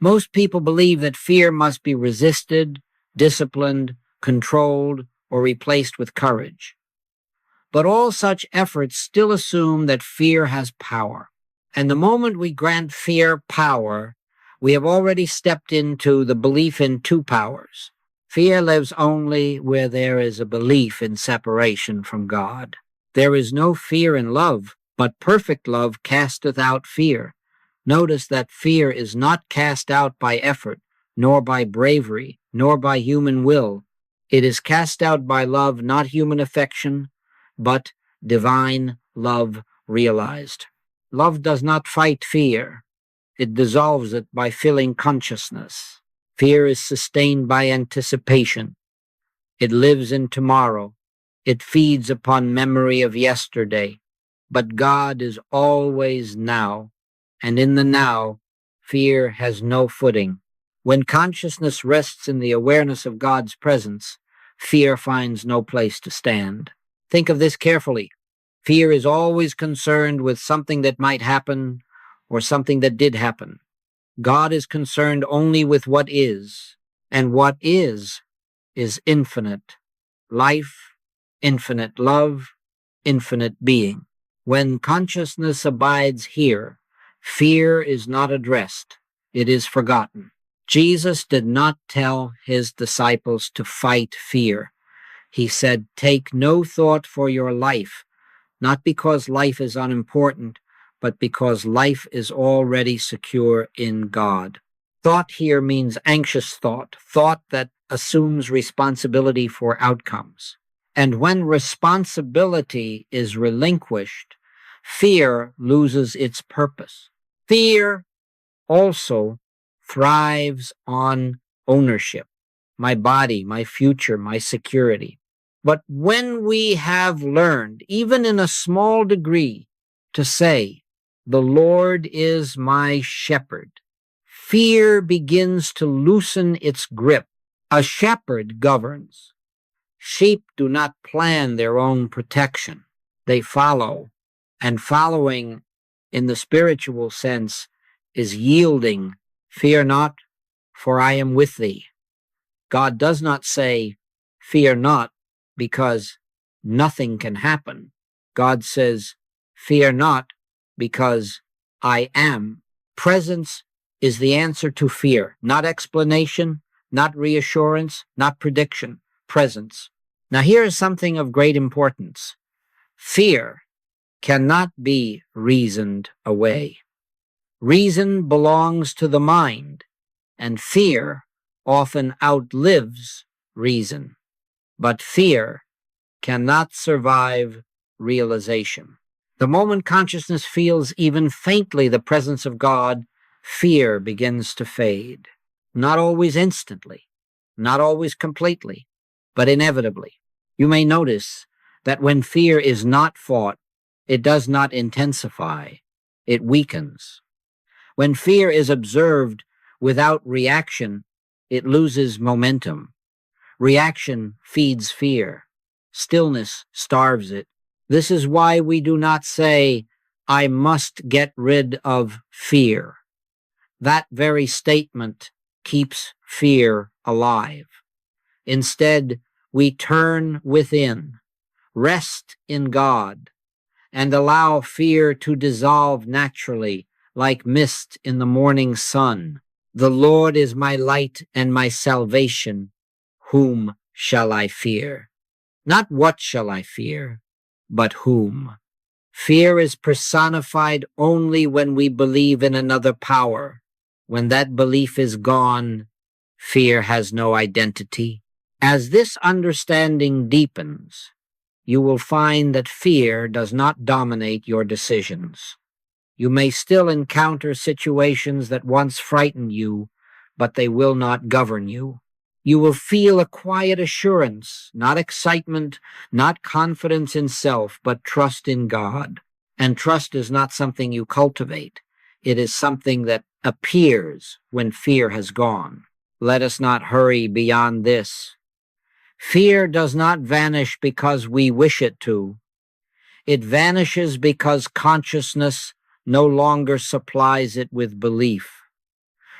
Most people believe that fear must be resisted, disciplined, controlled, or replaced with courage. But all such efforts still assume that fear has power. And the moment we grant fear power, we have already stepped into the belief in two powers. Fear lives only where there is a belief in separation from God. There is no fear in love, but perfect love casteth out fear. Notice that fear is not cast out by effort, nor by bravery, nor by human will. It is cast out by love, not human affection, but divine love realized. Love does not fight fear. It dissolves it by filling consciousness. Fear is sustained by anticipation. It lives in tomorrow. It feeds upon memory of yesterday. But God is always now, and in the now, fear has no footing. When consciousness rests in the awareness of God's presence, fear finds no place to stand. Think of this carefully. Fear is always concerned with something that might happen or something that did happen. God is concerned only with what is, and what is infinite life, infinite love, infinite being. When consciousness abides here, fear is not addressed, it is forgotten. Jesus did not tell his disciples to fight fear. He said, "Take no thought for your life," not because life is unimportant, but because life is already secure in God. Thought here means anxious thought that assumes responsibility for outcomes. And when responsibility is relinquished, fear loses its purpose. Fear also thrives on ownership. My body, my future, my security. But when we have learned, even in a small degree, to say, "The Lord is my shepherd," fear begins to loosen its grip. A shepherd governs. Sheep do not plan their own protection. They follow. And following, in the spiritual sense, is yielding. "Fear not, for I am with thee." God does not say, "Fear not," because nothing can happen. God says, "Fear not, because I am." Presence is the answer to fear, not explanation, not reassurance, not prediction. Presence. Now here is something of great importance. Fear cannot be reasoned away. Reason belongs to the mind, and fear often outlives reason. But fear cannot survive realization. The moment consciousness feels even faintly the presence of God, fear begins to fade. Not always instantly, not always completely, but inevitably. You may notice that when fear is not fought, it does not intensify, it weakens. When fear is observed without reaction, it loses momentum. Reaction feeds fear. Stillness starves it. This is why we do not say, "I must get rid of fear." That very statement keeps fear alive. Instead, we turn within, rest in God, and allow fear to dissolve naturally like mist in the morning sun. "The Lord is my light and my salvation. Whom shall I fear?" Not what shall I fear, but whom. Fear is personified only when we believe in another power. When that belief is gone, fear has no identity. As this understanding deepens, you will find that fear does not dominate your decisions. You may still encounter situations that once frightened you, but they will not govern you. You will feel a quiet assurance, not excitement, not confidence in self, but trust in God. And trust is not something you cultivate. It is something that appears when fear has gone. Let us not hurry beyond this. Fear does not vanish because we wish it to. It vanishes because consciousness no longer supplies it with belief.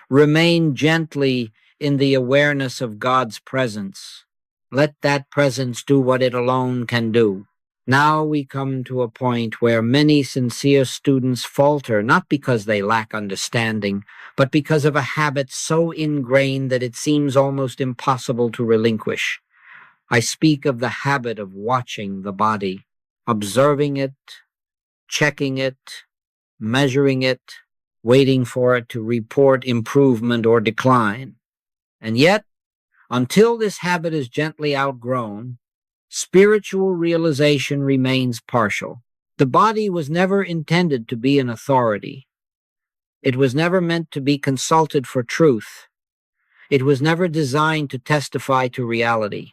Remain gently in the awareness of God's presence. Let that presence do what it alone can do. Now we come to a point where many sincere students falter, not because they lack understanding, but because of a habit so ingrained that it seems almost impossible to relinquish. I speak of the habit of watching the body, observing it, checking it, measuring it, waiting for it to report improvement or decline. And yet, until this habit is gently outgrown, spiritual realization remains partial. The body was never intended to be an authority. It was never meant to be consulted for truth. It was never designed to testify to reality.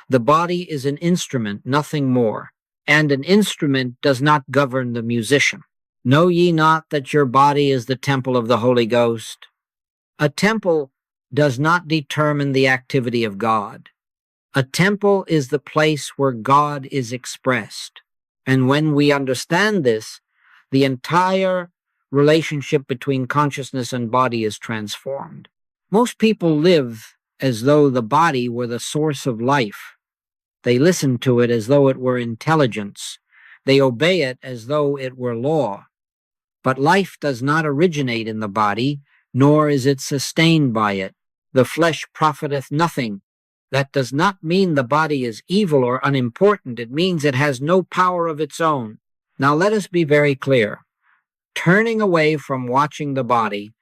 The body is an instrument, nothing more, and an instrument does not govern the musician. Know ye not that your body is the temple of the Holy Ghost? A temple does not determine the activity of God. A temple is the place where God is expressed. And when we understand this, the entire relationship between consciousness and body is transformed. Most people live as though the body were the source of life. They listen to it as though it were intelligence. They obey it as though it were law. But life does not originate in the body, nor is it sustained by it. The flesh profiteth nothing. That does not mean the body is evil or unimportant. It means it has no power of its own. Now let us be very clear. Turning away from watching the body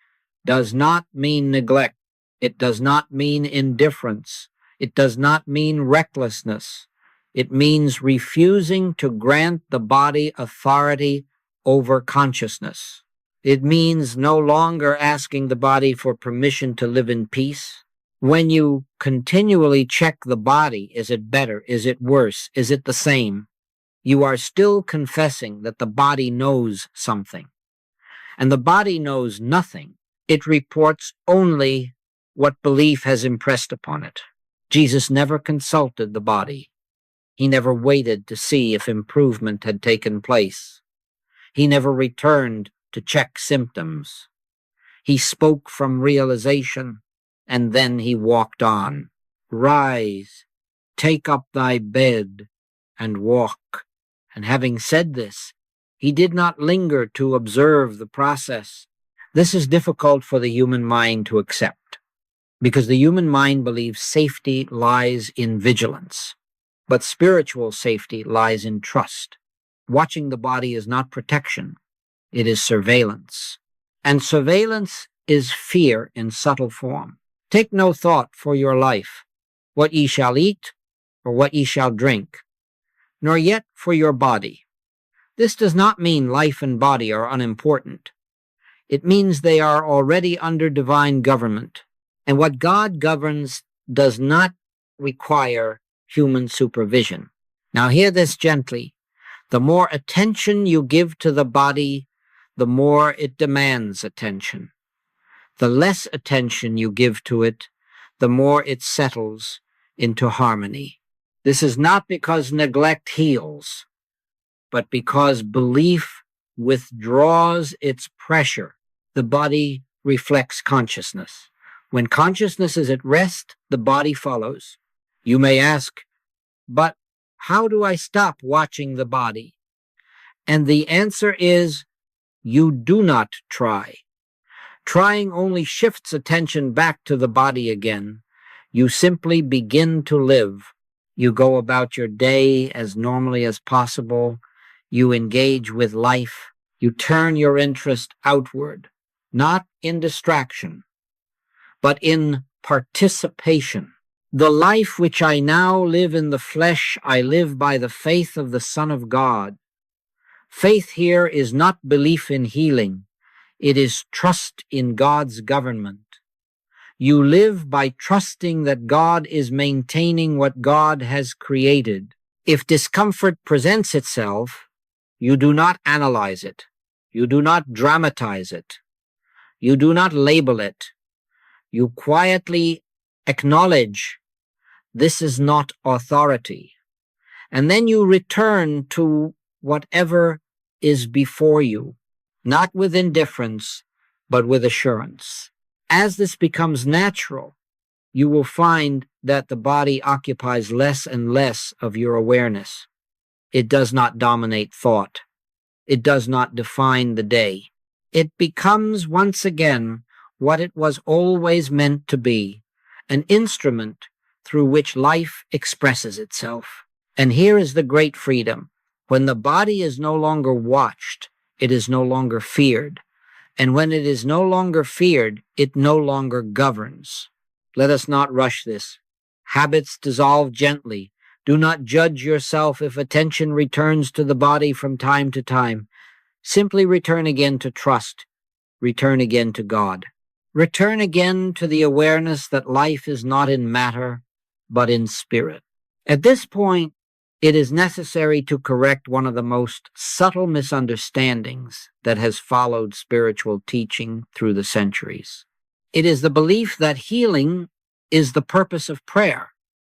does not mean neglect. It does not mean indifference. It does not mean recklessness. It means refusing to grant the body authority over consciousness. It means no longer asking the body for permission to live in peace. When you continually check the body, is it better? Is it worse? Is it the same? You are still confessing that the body knows something. And the body knows nothing. It reports only what belief has impressed upon it. Jesus never consulted the body. He never waited to see if improvement had taken place. He never returned to check symptoms. He spoke from realization, and then he walked on. Rise, take up thy bed, and walk. And having said this, he did not linger to observe the process. This is difficult for the human mind to accept, because the human mind believes safety lies in vigilance, but spiritual safety lies in trust. Watching the body is not protection, it is surveillance. And surveillance is fear in subtle form. Take no thought for your life, what ye shall eat, or what ye shall drink, nor yet for your body. This does not mean life and body are unimportant. It means they are already under divine government, and what God governs does not require human supervision. Now hear this gently. The more attention you give to the body, the more it demands attention. The less attention you give to it, the more it settles into harmony. This is not because neglect heals, but because belief withdraws its pressure. The body reflects consciousness. When consciousness is at rest, the body follows. You may ask, but how do I stop watching the body? And the answer is, you do not try. Trying only shifts attention back to the body again. You simply begin to live. You go about your day as normally as possible. You engage with life. You turn your interest outward, not in distraction, but in participation. The life which I now live in the flesh, I live by the faith of the Son of God. Faith here is not belief in healing. It is trust in God's government. You live by trusting that God is maintaining what God has created. If discomfort presents itself, you do not analyze it. You do not dramatize it. You do not label it. You quietly acknowledge this is not authority. And then you return to whatever is before you, not with indifference, but with assurance. As this becomes natural, you will find that the body occupies less and less of your awareness. It does not dominate thought. It does not define the day. It becomes once again what it was always meant to be, an instrument through which life expresses itself. And here is the great freedom. When the body is no longer watched, it is no longer feared. And when it is no longer feared, it no longer governs. Let us not rush this. Habits dissolve gently. Do not judge yourself if attention returns to the body from time to time. Simply return again to trust. Return again to God. Return again to the awareness that life is not in matter, but in spirit. At this point, it is necessary to correct one of the most subtle misunderstandings that has followed spiritual teaching through the centuries. It is the belief that healing is the purpose of prayer,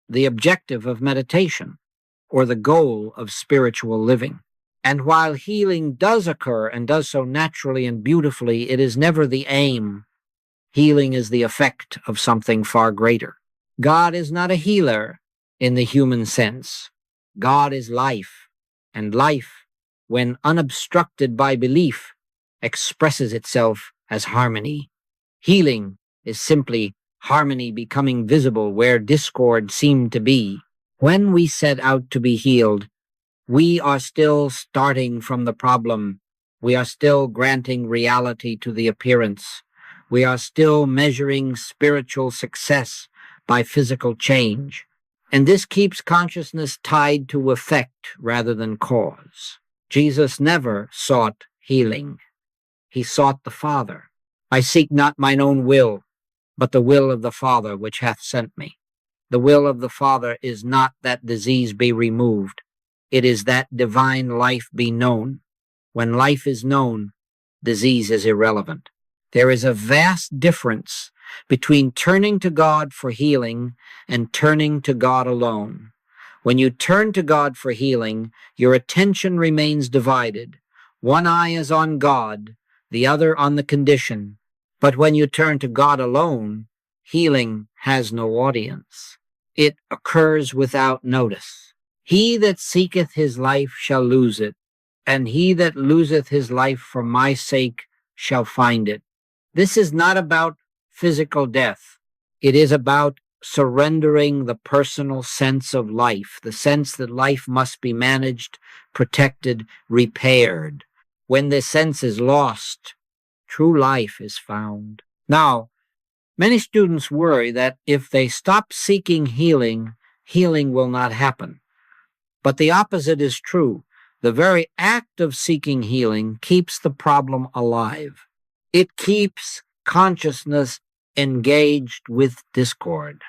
the objective of meditation, or the goal of spiritual living. And while healing does occur and does so naturally and beautifully, it is never the aim. Healing is the effect of something far greater. God is not a healer in the human sense. God is life, and life, when unobstructed by belief, expresses itself as harmony. Healing is simply harmony becoming visible where discord seemed to be. When we set out to be healed, we are still starting from the problem. We are still granting reality to the appearance. We are still measuring spiritual success by physical change. And this keeps consciousness tied to effect rather than cause. Jesus never sought healing. He sought the Father. I seek not mine own will, but the will of the Father which hath sent me. The will of the Father is not that disease be removed. It is that divine life be known. When life is known, disease is irrelevant. There is a vast difference between turning to God for healing and turning to God alone. When you turn to God for healing, your attention remains divided. One eye is on God, the other on the condition. But when you turn to God alone, healing has no audience. It occurs without notice. He that seeketh his life shall lose it, and he that loseth his life for my sake shall find it. This is not about physical death. It is about surrendering the personal sense of life, the sense that life must be managed, protected, repaired. When this sense is lost, true life is found. Now, many students worry that if they stop seeking healing, healing will not happen. But the opposite is true. The very act of seeking healing keeps the problem alive. It keeps consciousness engaged with discord.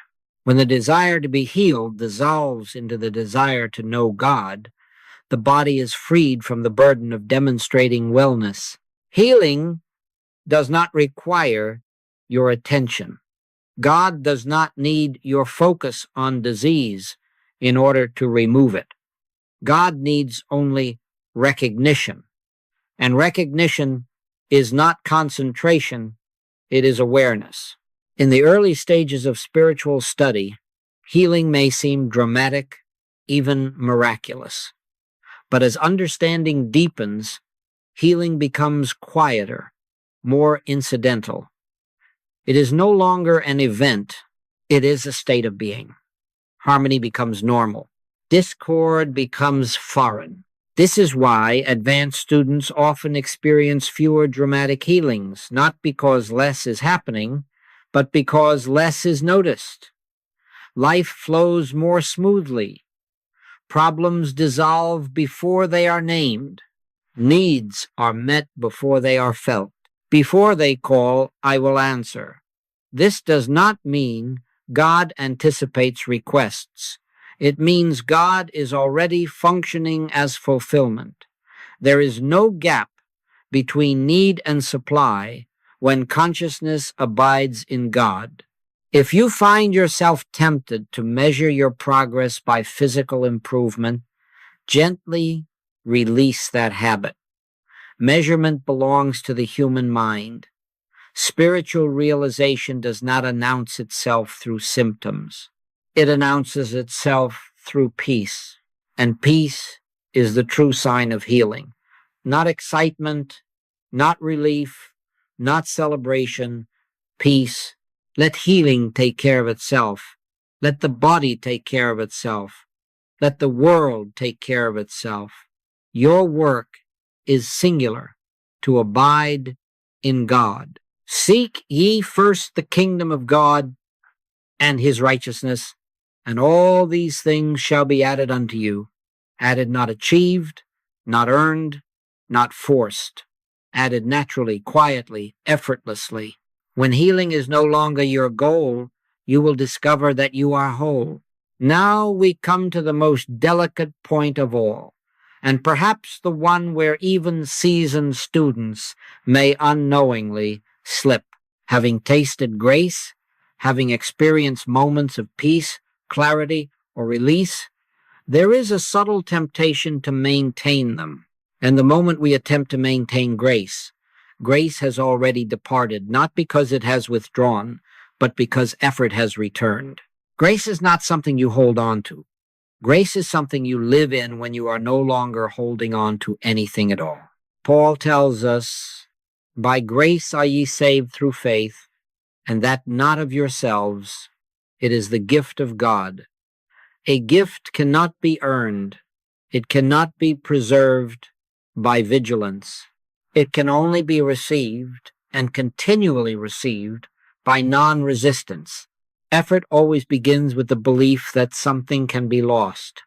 When the desire to be healed dissolves into the desire to know God, the body is freed from the burden of demonstrating wellness. Healing does not require your attention. God does not need your focus on disease in order to remove it. God needs only recognition. And recognition is not concentration, it is awareness. In the early stages of spiritual study, healing may seem dramatic, even miraculous. But as understanding deepens, healing becomes quieter, more incidental. It is no longer an event, it is a state of being. Harmony becomes normal. Discord becomes foreign. This is why advanced students often experience fewer dramatic healings, not because less is happening, but because less is noticed. Life flows more smoothly. Problems dissolve before they are named. Needs are met before they are felt. Before they call, I will answer. This does not mean God anticipates requests. It means God is already functioning as fulfillment. There is no gap between need and supply when consciousness abides in God. If you find yourself tempted to measure your progress by physical improvement, gently release that habit. Measurement belongs to the human mind. Spiritual realization does not announce itself through symptoms. It announces itself through peace, and peace is the true sign of healing. Not excitement, not relief, not celebration, peace. Let healing take care of itself. Let the body take care of itself. Let the world take care of itself. Your work is singular, to abide in God. Seek ye first the kingdom of God and his righteousness, and all these things shall be added unto you. Added, not achieved, not earned, not forced. Added naturally, quietly, effortlessly. When healing is no longer your goal, you will discover that you are whole. Now we come to the most delicate point of all, and perhaps the one where even seasoned students may unknowingly slip. Having tasted grace, having experienced moments of peace, clarity, or release, there is a subtle temptation to maintain them. And the moment we attempt to maintain grace, grace has already departed, not because it has withdrawn, but because effort has returned. Grace is not something you hold on to. Grace is something you live in when you are no longer holding on to anything at all. Paul tells us, by grace are ye saved through faith, and that not of yourselves. It is the gift of God. A gift cannot be earned. It cannot be preserved by vigilance. It can only be received and continually received by non-resistance. Effort always begins with the belief that something can be lost.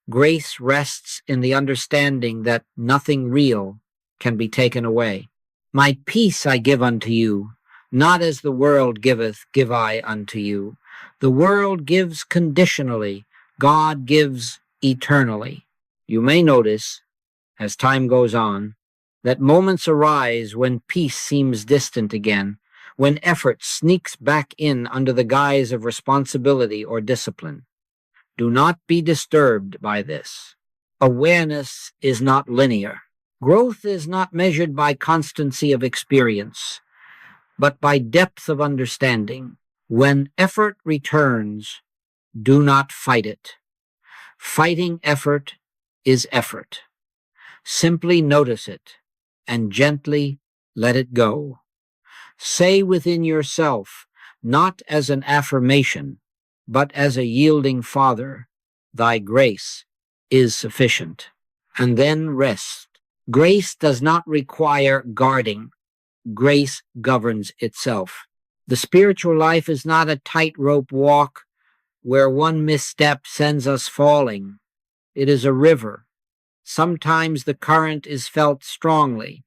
Grace rests in the understanding that nothing real can be taken away. My peace I give unto you, not as the world giveth, give I unto you. The world gives conditionally, God gives eternally. You may notice, as time goes on, that moments arise when peace seems distant again, when effort sneaks back in under the guise of responsibility or discipline. Do not be disturbed by this. Awareness is not linear. Growth is not measured by constancy of experience, but by depth of understanding. When effort returns, do not fight it. Fighting effort is effort. Simply notice it and gently let it go. Say within yourself, not as an affirmation, but as a yielding Father, thy grace is sufficient. And then rest. Grace does not require guarding. Grace governs itself. The spiritual life is not a tightrope walk where one misstep sends us falling. It is a river. Sometimes the current is felt strongly.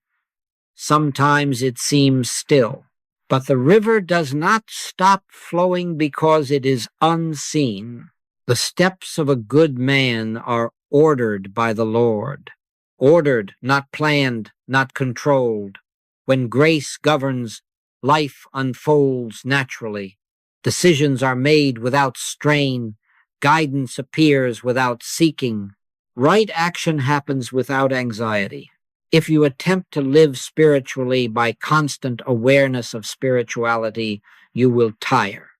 Sometimes it seems still. But the river does not stop flowing because it is unseen. The steps of a good man are ordered by the Lord. Ordered, not planned, not controlled. When grace governs, life unfolds naturally. Decisions are made without strain. Guidance appears without seeking. Right action happens without anxiety. If you attempt to live spiritually by constant awareness of spirituality, you will tire.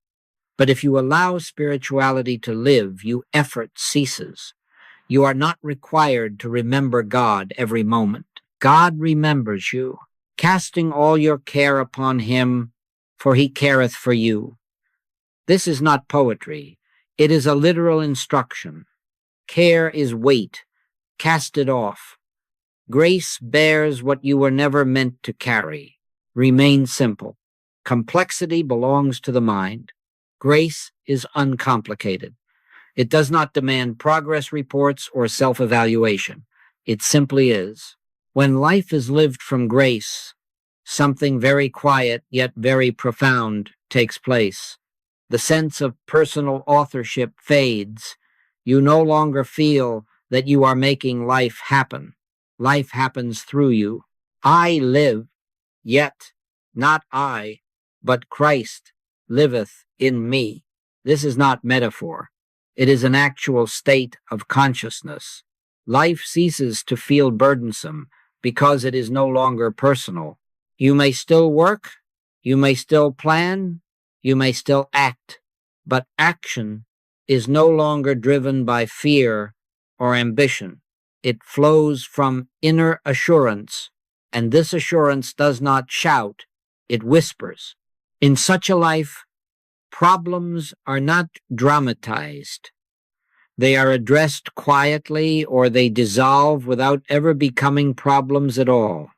But if you allow spirituality to live, your effort ceases. You are not required to remember God every moment. God remembers you, casting all your care upon him, for he careth for you. This is not poetry. It is a literal instruction. Care is weight. Cast it off. Grace bears what you were never meant to carry. Remain simple. Complexity belongs to the mind. Grace is uncomplicated. It does not demand progress reports or self-evaluation. It simply is. When life is lived from grace, something very quiet yet very profound takes place. The sense of personal authorship fades. You no longer feel that you are making life happen. Life happens through you. I live, yet not I, but Christ liveth in me. This is not metaphor. It is an actual state of consciousness. Life ceases to feel burdensome because it is no longer personal. You may still work, you may still plan, you may still act, but action is no longer driven by fear or ambition. It flows from inner assurance, and this assurance does not shout, it whispers. In such a life, problems are not dramatized. They are addressed quietly, or they dissolve without ever becoming problems at all.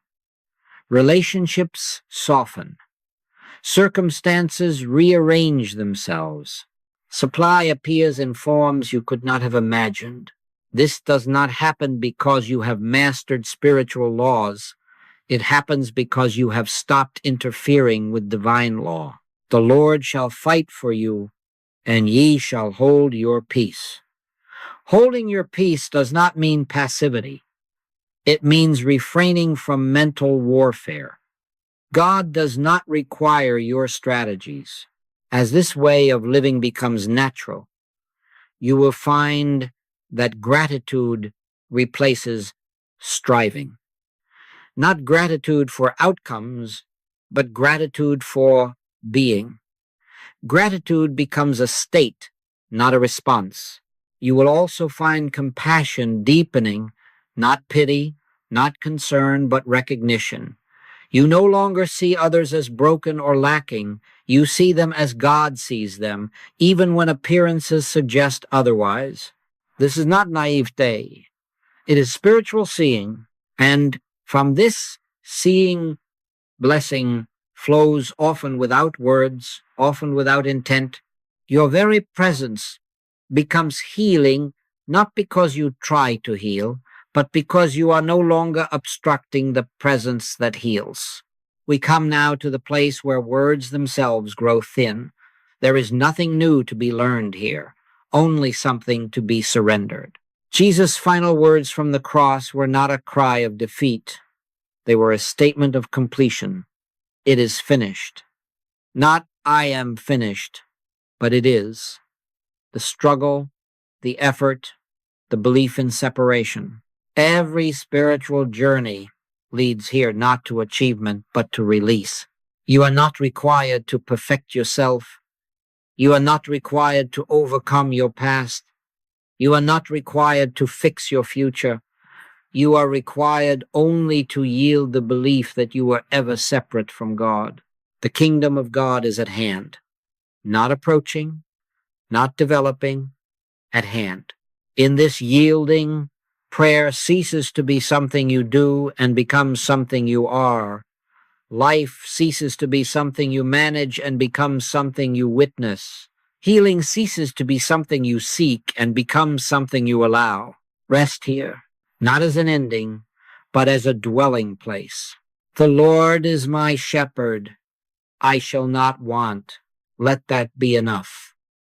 Relationships soften. Circumstances rearrange themselves. Supply appears in forms you could not have imagined. This does not happen because you have mastered spiritual laws. It happens because you have stopped interfering with divine law. The Lord shall fight for you, and ye shall hold your peace. Holding your peace does not mean passivity. It means refraining from mental warfare. God does not require your strategies. As this way of living becomes natural, you will find that gratitude replaces striving. Not gratitude for outcomes, but gratitude for being. Gratitude becomes a state, not a response. You will also find compassion deepening, not pity, not concern, but recognition. You no longer see others as broken or lacking. You see them as God sees them, even when appearances suggest otherwise. This is not naivete. It is spiritual seeing, and from this seeing, blessing flows often without words, often without intent. Your very presence becomes healing, not because you try to heal, but because you are no longer obstructing the presence that heals. We come now to the place where words themselves grow thin. There is nothing new to be learned here, only something to be surrendered. Jesus' final words from the cross were not a cry of defeat. They were a statement of completion. It is finished. Not I am finished, but it is. The struggle, the effort, the belief in separation. Every spiritual journey leads here not to achievement, but to release. You are not required to perfect yourself. You are not required to overcome your past. You are not required to fix your future. You are required only to yield the belief that you were ever separate from God. The kingdom of God is at hand, not approaching, not developing, at hand. In this yielding, prayer ceases to be something you do and becomes something you are. Life ceases to be something you manage and becomes something you witness. Healing ceases to be something you seek and becomes something you allow. Rest here, not as an ending, but as a dwelling place. The Lord is my shepherd. I shall not want. Let that be enough.